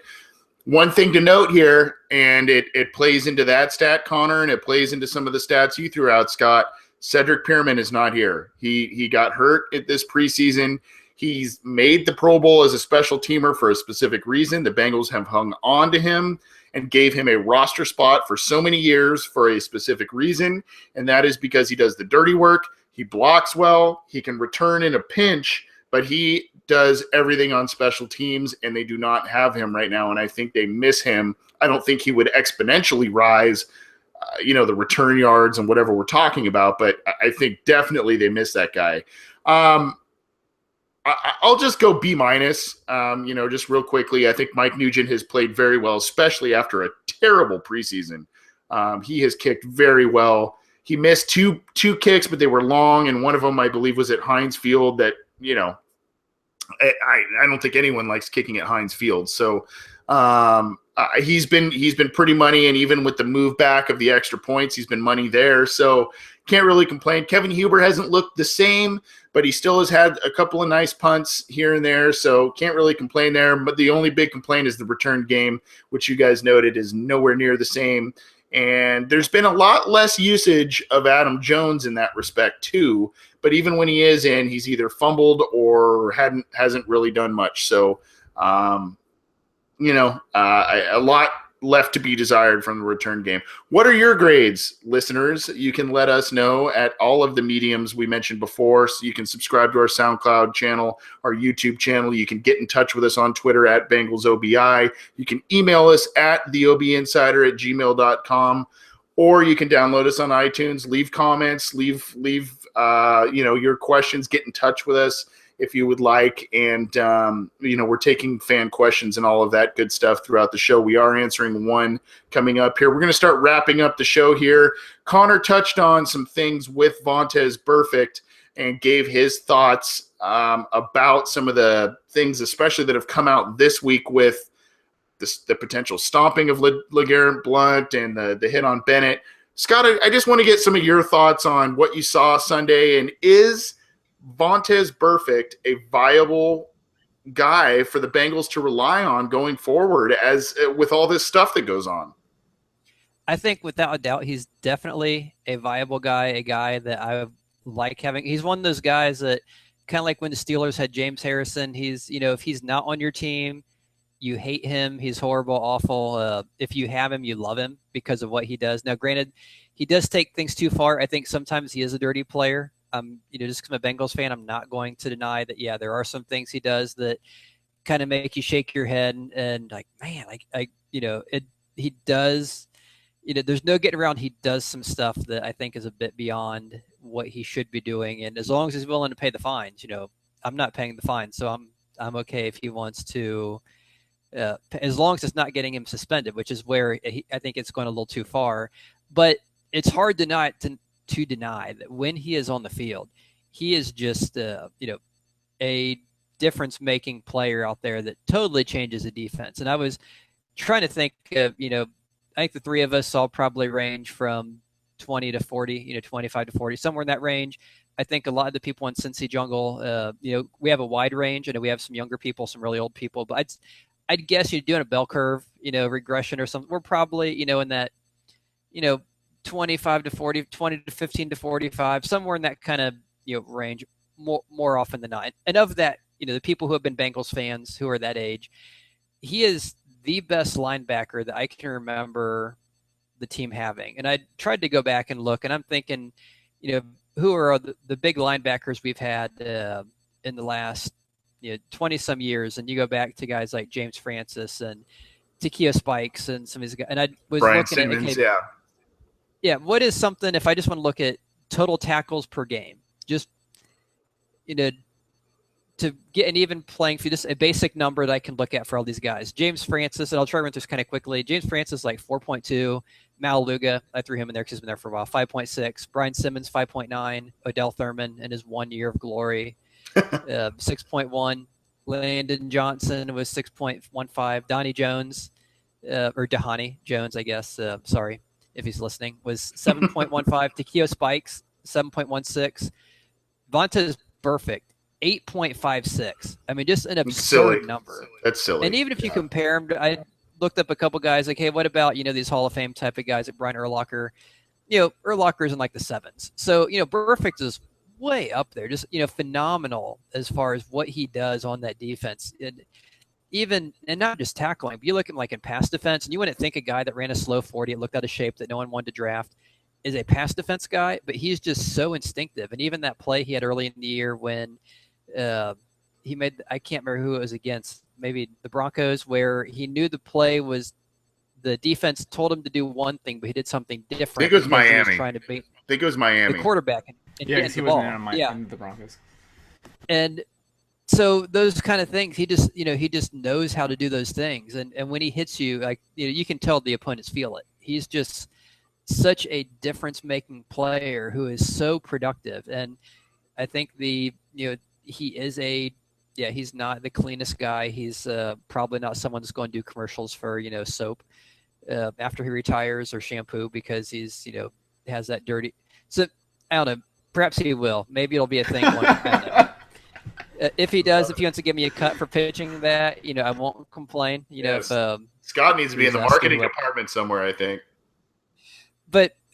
one thing to note here, and it plays into that stat, Connor, and it plays into some of the stats you threw out, Scott. Cedric Pearman is not here. He got hurt at this preseason. He's made the Pro Bowl as a special teamer for a specific reason. The Bengals have hung on to him and gave him a roster spot for so many years for a specific reason, and that is because he does the dirty work. He blocks well. He can return in a pinch, but he does everything on special teams, and they do not have him right now, and I think they miss him. I don't think he would exponentially rise, the return yards and whatever we're talking about, but I think definitely they miss that guy. I'll just go B-, just real quickly. I think Mike Nugent has played very well, especially after a terrible preseason. He has kicked very well. He missed two kicks, but they were long, and one of them, I believe, was at Heinz Field that, I don't think anyone likes kicking at Heinz Field. So he's been pretty money, and even with the move back of the extra points, he's been money there. So can't really complain. Kevin Huber hasn't looked the same, but he still has had a couple of nice punts here and there, so can't really complain there. But the only big complaint is the return game, which you guys noted is nowhere near the same. And there's been a lot less usage of Adam Jones in that respect too. But even when he is in, he's either fumbled or hasn't really done much. So, a lot left to be desired from the return game. What are your grades, listeners? You can let us know at all of the mediums we mentioned before. So you can subscribe to our SoundCloud channel, our YouTube channel. You can get in touch with us on Twitter at BengalsOBI. You can email us at theobinsider@gmail.com, or you can download us on iTunes, leave comments, leave your questions, get in touch with us if you would like. And, we're taking fan questions and all of that good stuff throughout the show. We are answering one coming up here. We're going to start wrapping up the show here. Connor touched on some things with Vontaze Burfict and gave his thoughts about some of the things, especially that have come out this week with the potential stomping of LeGarrette Blount and the hit on Bennett. Scott, I just want to get some of your thoughts on what you saw Sunday, and is Vontaze Burfict a viable guy for the Bengals to rely on going forward as with all this stuff that goes on? I think without a doubt, he's definitely a viable guy, a guy that I like having. He's one of those guys that kind of like when the Steelers had James Harrison, he's, if he's not on your team, you hate him. He's horrible, awful. If you have him, you love him because of what he does. Now, granted, he does take things too far. I think sometimes he is a dirty player. Just because I'm a Bengals fan, I'm not going to deny that, yeah, there are some things he does that kind of make you shake your head and like, man, he does, there's no getting around. He does some stuff that I think is a bit beyond what he should be doing. And as long as he's willing to pay the fines, I'm not paying the fines. So I'm okay if he wants to, as long as it's not getting him suspended, which is where I think it's going a little too far. But it's hard to deny that when he is on the field, he is just, a difference-making player out there that totally changes the defense. And I was trying to think of, I think the three of us all probably range from 20 to 40, 25 to 40, somewhere in that range. I think a lot of the people in Cincy Jungle, we have a wide range. I know we have some younger people, some really old people, but I'd guess you're doing a bell curve, regression or something. We're probably, in that, 25 to 40, 20 to 15 to 45, somewhere in that kind of range, more often than not. And of that, the people who have been Bengals fans who are that age, he is the best linebacker that I can remember the team having. And I tried to go back and look, and I'm thinking, who are the big linebackers we've had in the last 20 some years, and you go back to guys like James Francis and Takeo Spikes and some of these guys, and I was Brian looking Simmons, at what is something, if I just want to look at total tackles per game, just to get an even playing field, just a basic number that I can look at for all these guys. James Francis, and I'll try to run through this kind of quickly. James Francis, like 4.2. Malaluga, I threw him in there because he's been there for a while, 5.6. Brian Simmons, 5.9. Odell Thurman in his 1 year of glory, 6.1. Landon Johnson was 6.15. Donnie Jones, or Dahani Jones, I guess, sorry if he's listening, was 7.15. Takeo Spikes, 7.16. Vontaze Burfict, 8.56. I mean, just an absurd number. That's silly. And even if you compare them, I looked up a couple guys like, hey, what about, these Hall of Fame type of guys like Brian Urlacher? Urlacher's in like the 7s. So, Burfict is way up there, just, phenomenal as far as what he does on that defense. And not just tackling, but you look at him like in pass defense, and you wouldn't think a guy that ran a slow 40, it looked out of shape, that no one wanted to draft, is a pass defense guy, but he's just so instinctive. And even that play he had early in the year when he made, I can't remember who it was against, maybe the Broncos, where he knew the play was, the defense told him to do one thing, but he did something different. I think it was Miami. He was trying to beat Miami. the quarterback. And yeah, because he wasn't in the Broncos. And so those kind of things, he just knows how to do those things. And when he hits you, like, you can tell the opponents feel it. He's just such a difference-making player who is so productive. And I think he is he's not the cleanest guy. He's probably not someone that's going to do commercials for, soap after he retires, or shampoo, because he's, has that dirty. So I don't know. Perhaps he will. Maybe it'll be a thing. If he does, if he wants to give me a cut for pitching that, I won't complain. Yes. If Scott needs to be in the marketing department somewhere, I think.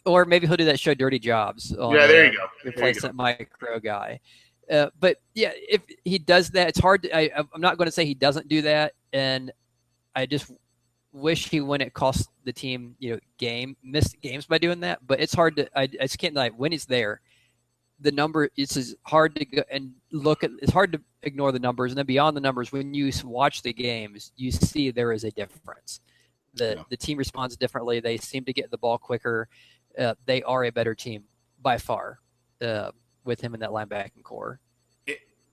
Or maybe he'll do that show Dirty Jobs. There you go. Replace that micro guy. But yeah, if he does that, it's hard. I'm not going to say he doesn't do that, and I just wish he wouldn't cost the team, missed games by doing that. But it's hard to. I just can't, like, when he's there, the number, it's hard to go and look at. It's hard to ignore the numbers, and then beyond the numbers, when you watch the games, you see there is a difference. The team responds differently. They seem to get the ball quicker. They are a better team by far with him in that linebacking core.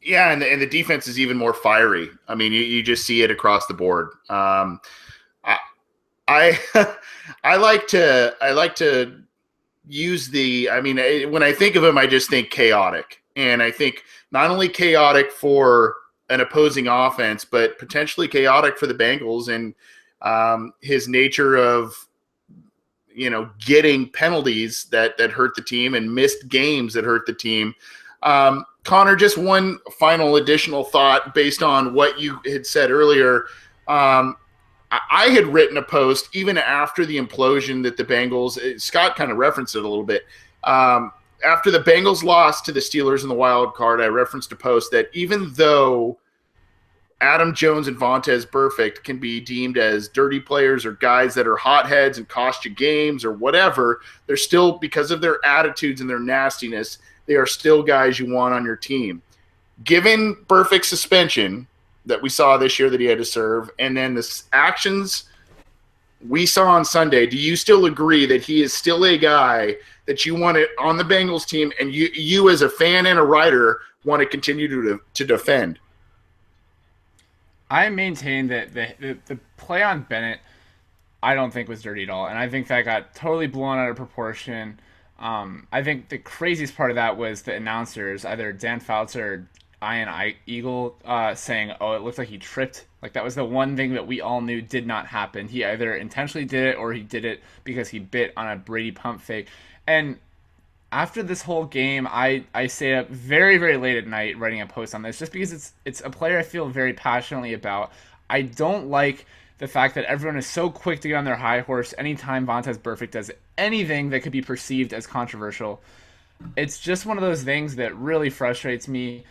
Yeah, and the defense is even more fiery. I mean, you just see it across the board. I like to use when I think of him, I just think chaotic. And I think not only chaotic for an opposing offense, but potentially chaotic for the Bengals, and his nature of, getting penalties that hurt the team and missed games that hurt the team. Connor, just one final additional thought based on what you had said earlier. I had written a post even after the implosion that the Bengals, Scott kind of referenced it a little bit. After the Bengals lost to the Steelers in the wild card, I referenced a post that even though Adam Jones and Vontaze Burfict can be deemed as dirty players or guys that are hotheads and cost you games or whatever, they're still, because of their attitudes and their nastiness, they are still guys you want on your team. Given Burfict's suspension that we saw this year that he had to serve, and then the actions we saw on Sunday, do you still agree that he is still a guy that you want it on the Bengals team, and you as a fan and a writer want to continue to defend? I maintain that the play on Bennett, I don't think was dirty at all, and I think that got totally blown out of proportion. I think the craziest part of that was the announcers, either Dan Fouts or Ian Eagle, saying, "Oh, it looked like he tripped." Like, that was the one thing that we all knew did not happen. He either intentionally did it or he did it because he bit on a Brady pump fake. And after this whole game, I stayed up very, very late at night writing a post on this, just because it's a player I feel very passionately about. I don't like the fact that everyone is so quick to get on their high horse anytime Vontaze Burfict does anything that could be perceived as controversial. It's just one of those things that really frustrates me.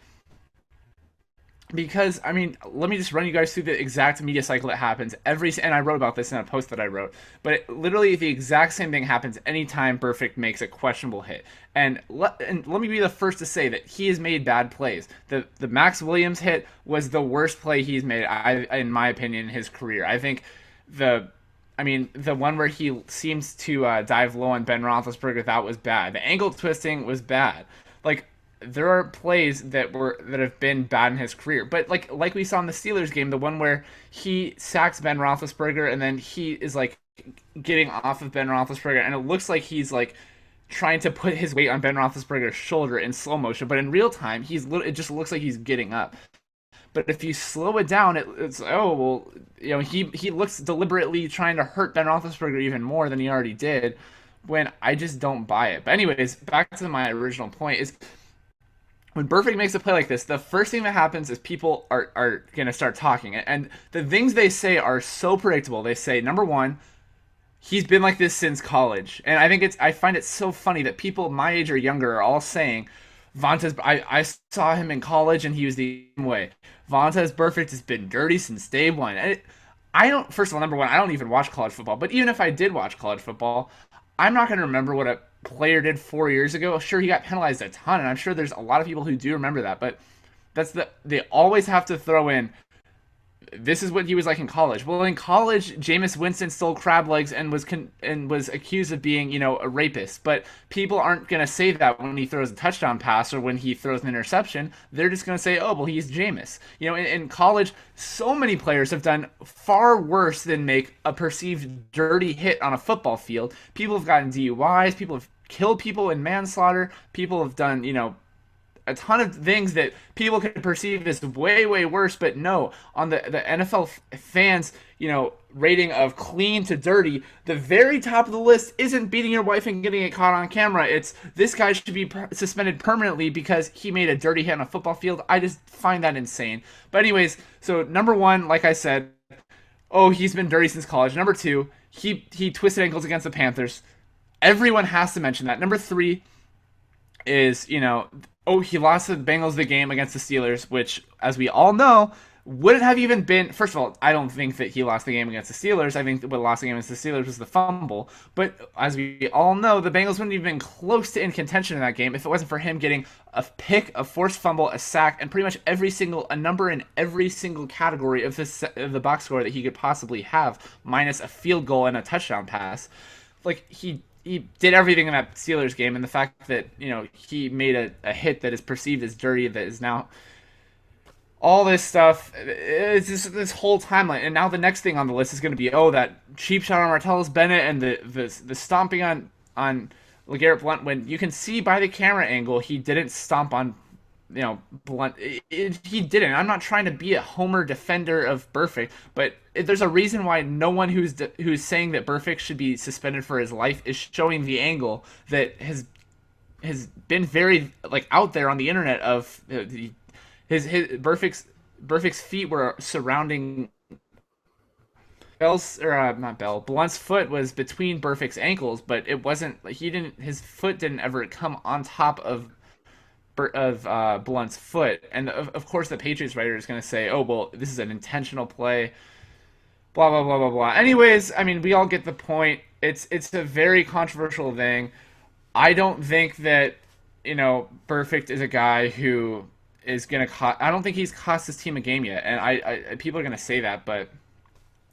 Because I mean, let me just run you guys through the exact media cycle that happens and I wrote about this in a post that I wrote. But literally, the exact same thing happens anytime Burfict makes a questionable hit. And let me be the first to say that he has made bad plays. The Max Williams hit was the worst play he's made, in my opinion, in his career. I think the one where he seems to dive low on Ben Roethlisberger, that was bad. The ankle twisting was bad. Like, there are plays that have been bad in his career, but like we saw in the Steelers game, the one where he sacks Ben Roethlisberger and then he is like getting off of Ben Roethlisberger, and it looks like he's like trying to put his weight on Ben Roethlisberger's shoulder in slow motion, but in real time, it just looks like he's getting up. But if you slow it down, it's oh well, he looks deliberately trying to hurt Ben Roethlisberger even more than he already did. When I just don't buy it. But anyways, back to my original point is, when Burfict makes a play like this, the first thing that happens is people are going to start talking. And the things they say are so predictable. They say, number one, he's been like this since college. And I find it so funny that people my age or younger are all saying, I saw him in college and he was the same way. Vontaze Burfict has been dirty since day one. And I don't, first of all, number one, I don't even watch college football. But even if I did watch college football, I'm not going to remember what a player did 4 years ago. Sure, he got penalized a ton, and I'm sure there's a lot of people who do remember that, but they always have to throw in, this is what he was like in college. Well, in college, Jameis Winston stole crab legs and was accused of being, a rapist. But people aren't going to say that when he throws a touchdown pass or when he throws an interception. They're just going to say, oh, well, he's Jameis. In college, so many players have done far worse than make a perceived dirty hit on a football field. People have gotten DUIs. People have killed people in manslaughter. People have done, a ton of things that people could perceive as way, way worse, but no, on the NFL fans, rating of clean to dirty, the very top of the list isn't beating your wife and getting it caught on camera. It's, this guy should be suspended permanently because he made a dirty hit on a football field. I just find that insane. But anyways, so number one, like I said, oh, he's been dirty since college. Number two, he twisted ankles against the Panthers. Everyone has to mention that. Number three is, oh, he lost the Bengals the game against the Steelers, which, as we all know, wouldn't have even been... First of all, I don't think that he lost the game against the Steelers. I think what lost the game against the Steelers was the fumble. But as we all know, the Bengals wouldn't have been close to in contention in that game if it wasn't for him getting a pick, a forced fumble, a sack, and pretty much a number in every single category of the box score that he could possibly have, minus a field goal and a touchdown pass. Like, he did everything in that Steelers game, and the fact that, he made a hit that is perceived as dirty, that is now all this stuff, it's just this whole timeline. And now the next thing on the list is going to be, oh, that cheap shot on Martellus Bennett and the stomping on LeGarrette Blount, when you can see by the camera angle he didn't stomp on Blunt. He didn't. I'm not trying to be a homer defender of Burfict, but there's a reason why no one who's saying that Burfict should be suspended for his life is showing the angle that has been very out there on the internet of his Burfict's feet were surrounding Blunt's foot was between Burfict's ankles, but it wasn't. His foot didn't ever come on top of Blunt's foot. And of course the Patriots writer is going to say, oh, well, this is an intentional play, blah, blah, blah, blah, blah. Anyways, I mean, we all get the point. It's a very controversial thing. I don't think that, Burfict is a guy who is going to I don't think he's cost his team a game yet. And I people are going to say that, but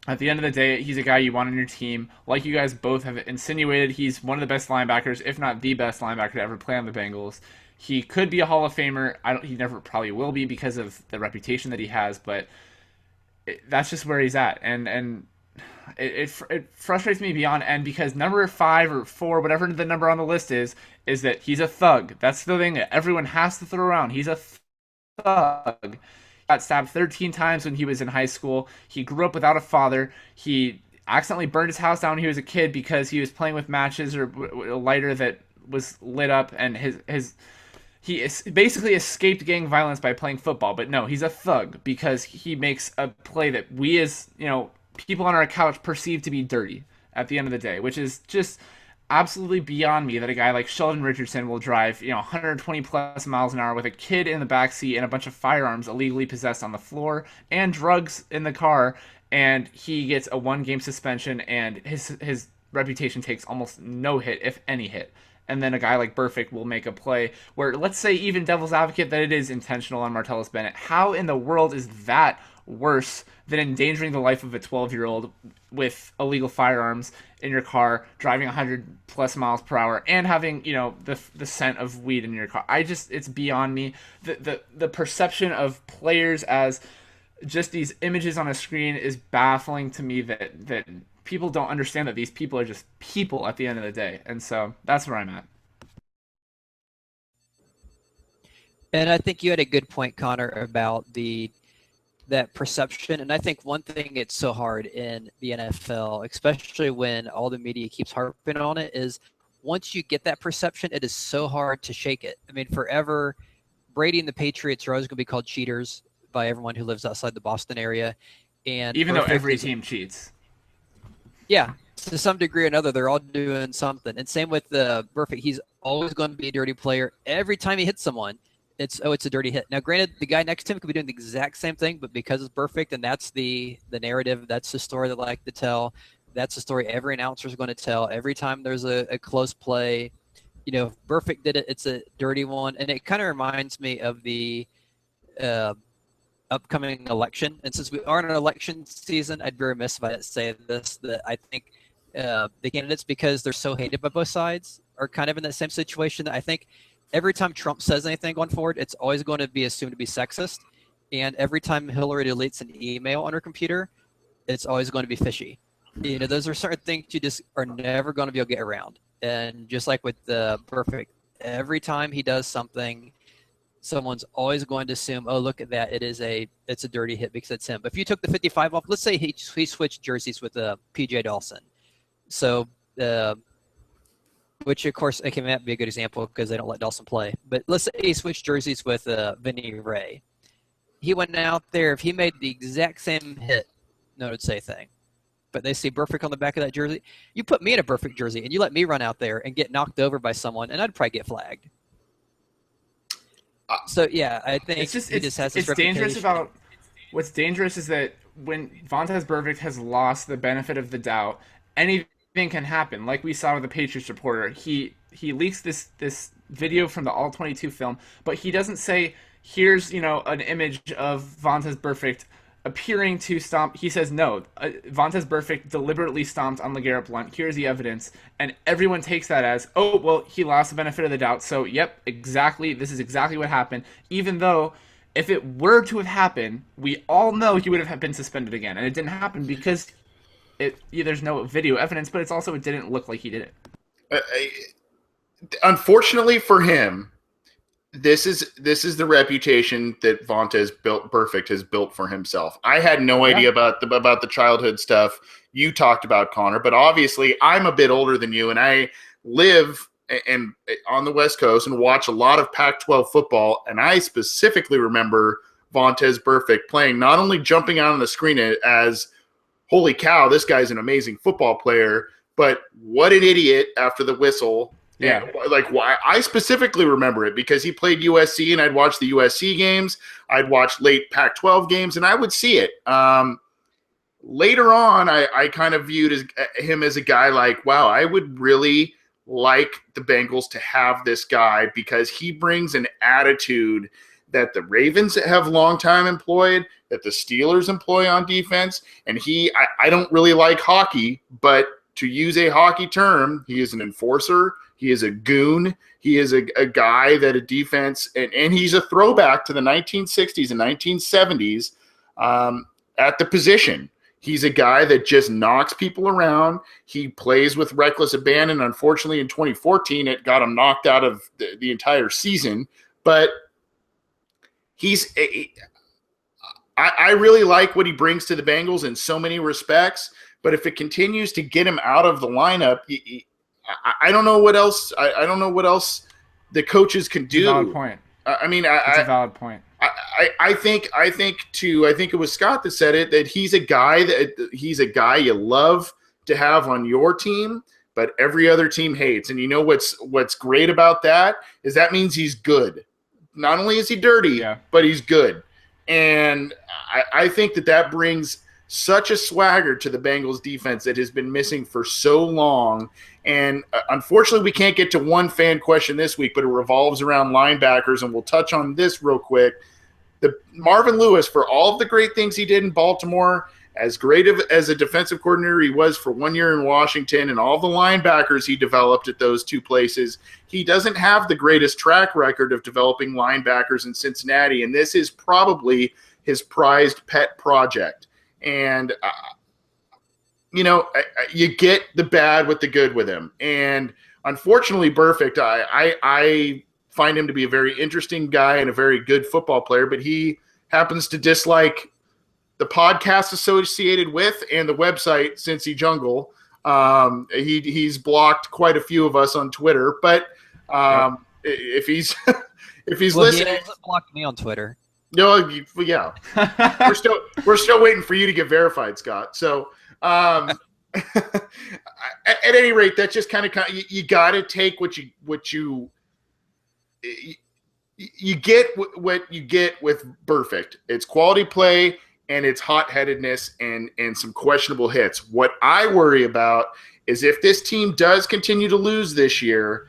at the end of the day, he's a guy you want on your team. Like you guys both have insinuated, he's one of the best linebackers, if not the best linebacker to ever play on the Bengals. He could be a Hall of Famer. He never probably will be because of the reputation that he has, but that's just where he's at. And it frustrates me beyond end because number 5 or 4, whatever the number on the list is that he's a thug. That's the thing that everyone has to throw around. He's a thug. Got stabbed 13 times when he was in high school. He grew up without a father. He accidentally burned his house down when he was a kid because he was playing with matches or a lighter that was lit up, and he basically escaped gang violence by playing football. But no, he's a thug because he makes a play that we as, people on our couch perceive to be dirty at the end of the day, which is just absolutely beyond me that a guy like Sheldon Richardson will drive, 120 plus miles an hour with a kid in the backseat and a bunch of firearms illegally possessed on the floor and drugs in the car, and he gets a 1 game suspension, and his reputation takes almost no hit, if any hit. And then a guy like Burfict will make a play where, let's say, even devil's advocate, that it is intentional on Martellus Bennett. How in the world is that worse than endangering the life of a 12-year-old with illegal firearms in your car, driving 100 plus miles per hour, and having the scent of weed in your car? It's beyond me. The perception of players as just these images on a screen is baffling to me, that people don't understand that these people are just people at the end of the day. And so that's where I'm at. And I think you had a good point, Connor, about that perception. And I think one thing it's so hard in the NFL, especially when all the media keeps harping on it, is once you get that perception, it is so hard to shake it. I mean, forever, Brady and the Patriots are always going to be called cheaters by everyone who lives outside the Boston area. And even though every team cheats. Yeah, to some degree or another, they're all doing something. And same with Burfict. He's always going to be a dirty player. Every time he hits someone, it's a dirty hit. Now, granted, the guy next to him could be doing the exact same thing, but because it's Burfict, and that's the narrative, that's the story they like to tell, that's the story every announcer is going to tell. Every time there's a close play, if Burfict did it, it's a dirty one. And it kind of reminds me of the upcoming election. And since we are in an election season, I'd be remiss if I didn't say this, that I think the candidates, because they're so hated by both sides, are kind of in that same situation. I think every time Trump says anything going forward, it's always going to be assumed to be sexist. And every time Hillary deletes an email on her computer, it's always going to be fishy. Those are certain things you just are never going to be able to get around. And just like with the Burfict, every time he does something, someone's always going to assume, oh, look at that, it's a dirty hit because it's him. But if you took the 55 off, let's say he switched jerseys with PJ Dawson. So, which of course, it might be a good example because they don't let Dawson play. But let's say he switched jerseys with Vinny Ray. He went out there, if he made the exact same hit, no one would say a thing. But they see Burfict on the back of that jersey. You put me in a Burfict jersey and you let me run out there and get knocked over by someone, and I'd probably get flagged. So yeah, I think he just has this reputation. What's dangerous is that when Vontaze Burfict has lost the benefit of the doubt, anything can happen. Like we saw with the Patriots reporter, he leaks this video from the All 22 film, but he doesn't say, here's an image of Vontaze Burfict appearing to stomp. He says no. Vontaze Burfict deliberately stomped on LeGarrette Blount. Here's the evidence, and everyone takes that as, oh well, he lost the benefit of the doubt. So yep, exactly. This is exactly what happened. Even though, if it were to have happened, we all know he would have been suspended again, and it didn't happen because there's no video evidence. But it's also, it didn't look like he did it. Unfortunately for him, this is the reputation that Vontaze Burfict has built for himself. I had no idea about the childhood stuff you talked about, Connor, but obviously I'm a bit older than you, and I live on the West Coast and watch a lot of Pac-12 football, and I specifically remember Vontaze Burfict playing, not only jumping out on the screen as, holy cow, this guy's an amazing football player, but what an idiot after the whistle. Yeah, like why I specifically remember it because he played USC, and I'd watch the USC games. I'd watch late Pac-12 games, and I would see it. Later on, I kind of viewed him as a guy like, wow, I would really like the Bengals to have this guy because he brings an attitude that the Ravens have long time employed, that the Steelers employ on defense. And I don't really like hockey, but to use a hockey term, he is an enforcer. He is a goon. He is a guy that a defense, and he's a throwback to the 1960s and 1970s at the position. He's a guy that just knocks people around. He plays with reckless abandon. Unfortunately, in 2014, it got him knocked out of the entire season. But I really like what he brings to the Bengals in so many respects. But if it continues to get him out of the lineup, I don't know what else. I don't know what else the coaches can do. It's a valid point. It's a valid point. I think it was Scott that said it, that he's a guy you love to have on your team, but every other team hates. And you know what's great about that is that means he's good. Not only is he dirty, but he's good. And I think that brings such a swagger to the Bengals defense that has been missing for so long. And unfortunately, we can't get to one fan question this week, but it revolves around linebackers, and we'll touch on this real quick. Marvin Lewis, for all of the great things he did in Baltimore, as great as a defensive coordinator he was for 1 year in Washington, and all the linebackers he developed at those two places, he doesn't have the greatest track record of developing linebackers in Cincinnati, and this is probably his prized pet project. And, you get the bad with the good with him. And unfortunately, Burfict, I find him to be a very interesting guy and a very good football player, but he happens to dislike the podcast associated with and the website Cincy Jungle. He's blocked quite a few of us on Twitter, but if he's listening, he hasn't blocked me on Twitter. No, yeah, we're still waiting for you to get verified, Scott. So, at any rate, that's just kind of you got to take what you get what you get with Burfict. It's quality play and it's hot-headedness and some questionable hits. What I worry about is if this team does continue to lose this year,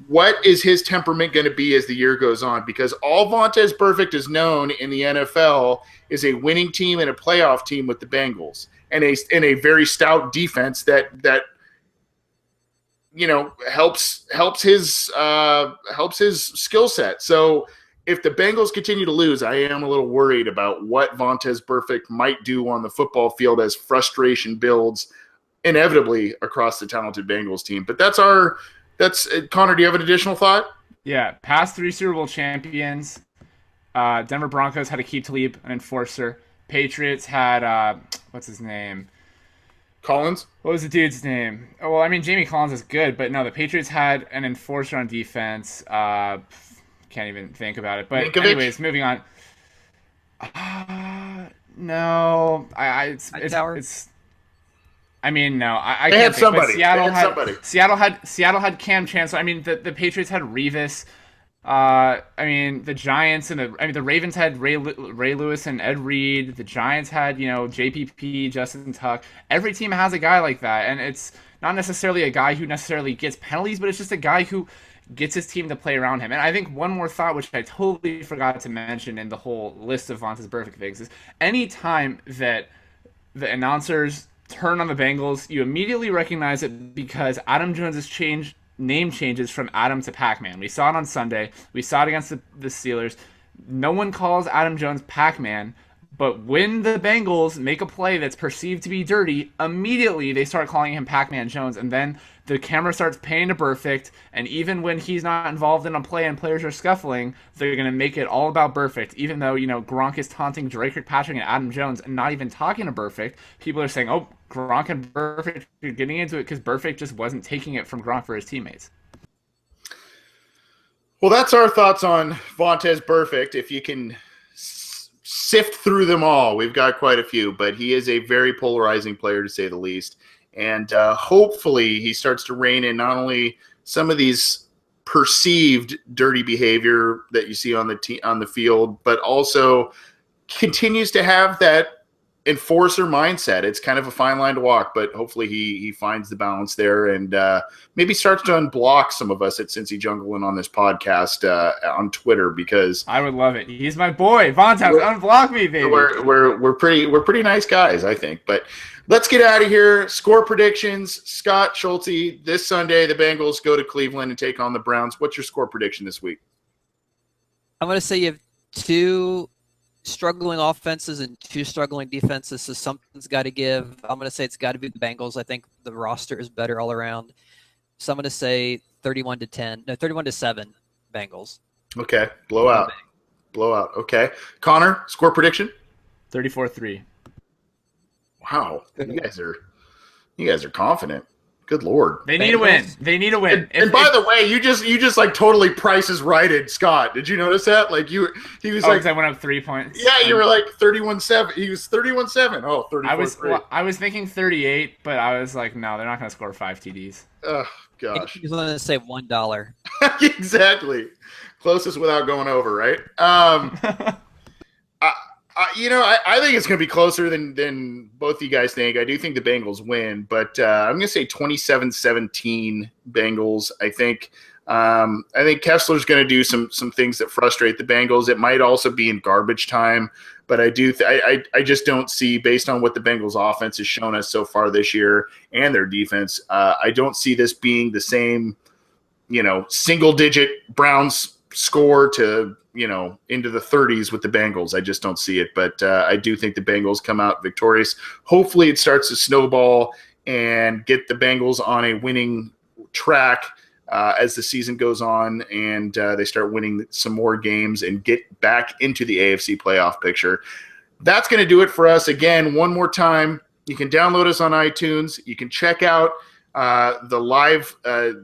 what is his temperament going to be as the year goes on? Because all Vontaze Burfict is known in the NFL is a winning team and a playoff team with the Bengals, and a very stout defense that helps his skill set. So if the Bengals continue to lose, I am a little worried about what Vontaze Burfict might do on the football field as frustration builds inevitably across the talented Bengals team. But that's Connor, do you have an additional thought? Yeah, past 3 Super Bowl champions. Denver Broncos had Aqib Talib, an enforcer. Patriots had, what's his name? Collins? What was the dude's name? Oh, well, I mean, Jamie Collins is good, but no, the Patriots had an enforcer on defense. Can't even think about it. But Minkovic? Anyways, moving on. No, I mean, no, I can't think. Somebody. Seattle had Cam Chancellor. I mean, the Patriots had Revis. I mean, the Giants the Ravens had Ray Lewis and Ed Reed. The Giants had JPP, Justin Tuck. Every team has a guy like that, and it's not necessarily a guy who necessarily gets penalties, but it's just a guy who gets his team to play around him. And I think one more thought, which I totally forgot to mention in the whole list of Vontaze Burfict things, is any time that the announcers turn on the Bengals, you immediately recognize it because Adam Jones's name changes from Adam to Pac-Man. We saw it on Sunday. We saw it against the Steelers. No one calls Adam Jones Pac-Man, but when the Bengals make a play that's perceived to be dirty, immediately they start calling him Pac-Man Jones, and then the camera starts panning to Burfict, and even when he's not involved in a play and players are scuffling, they're going to make it all about Burfict. Even though, Gronk is taunting Drake Kirkpatrick and Adam Jones and not even talking to Burfict, people are saying, oh, Gronk and Burfict are getting into it because Burfict just wasn't taking it from Gronk for his teammates. Well, that's our thoughts on Vontaze Burfict. If you can sift through them all, we've got quite a few, but he is a very polarizing player to say the least. And hopefully he starts to rein in not only some of these perceived dirty behavior that you see on the field, but also continues to have that enforcer mindset. It's kind of a fine line to walk, but hopefully he finds the balance there and maybe starts to unblock some of us at Cincy Jungle and on this podcast on Twitter, because I would love it. He's my boy. Vontaze, unblock me, baby. We're pretty nice guys, I think. But let's get out of here. Score predictions. Scott Schulte, this Sunday the Bengals go to Cleveland and take on the Browns. What's your score prediction this week? I'm going to say you have 2 struggling offenses and 2 struggling defenses, so something's got to give. I'm going to say it's got to be the Bengals. I think the roster is better all around. So I'm going to say 31-7 Bengals. Okay, blowout. Okay, Connor, score prediction? 34-3. Wow, you guys are confident. Good Lord. They need a win. They need a win. And by the way, you just like totally prices righted Scott. Did you notice that? Like he was like, I went up 3 points. Yeah, you were like 31-7. He was 31-7. Oh, 34-3. I was thinking 38, but I was like, no, they're not going to score 5 TDs. Oh gosh. He's going to say $1. Exactly. Closest without going over, right? I think it's going to be closer than both you guys think. I do think the Bengals win, but I'm going to say 27-17 Bengals. I think Kessler's going to do some things that frustrate the Bengals. It might also be in garbage time, but I just don't see, based on what the Bengals offense has shown us so far this year and their defense, I don't see this being the same, single-digit Browns score to into the 30s with the Bengals. I just don't see it, but I do think the Bengals come out victorious. Hopefully it starts to snowball and get the Bengals on a winning track as the season goes on, and they start winning some more games and get back into the AFC playoff picture. That's going to do it for us. Again, one more time, you can download us on iTunes. You can check out the live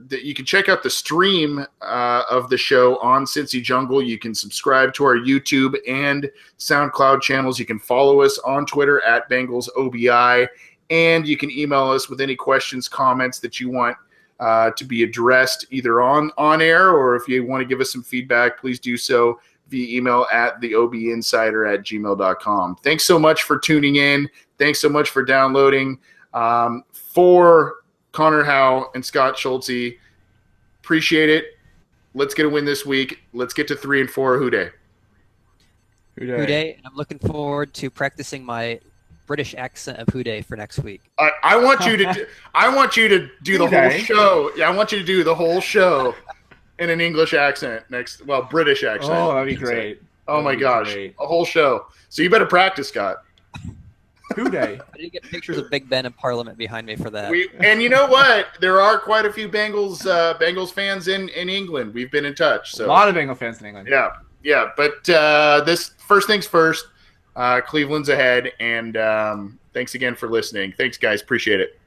you can check out the stream of the show on Cincy Jungle. You can subscribe to our YouTube and SoundCloud channels. You can follow us on Twitter at BengalsOBI, and you can email us with any questions, comments that you want to be addressed either on air, or if you want to give us some feedback, please do so via email at theobinsider@gmail.com. Thanks so much for tuning in. Thanks so much for downloading. For Connor Howe and Scott Schultze, appreciate it. Let's get a win this week. Let's get to 3-4. Who day? Who day? I'm looking forward to practicing my British accent of Who day for next week. I want you to do the whole show. Yeah, I want you to do the whole show in an English accent British accent. Oh, that'd be great. Oh my gosh, a whole show. So you better practice, Scott. Who day? I didn't get pictures of Big Ben and Parliament behind me for that. And you know what? There are quite a few Bengals fans in England. We've been in touch. So a lot of Bengal fans in England. Yeah. But this first things first. Cleveland's ahead, and thanks again for listening. Thanks, guys. Appreciate it.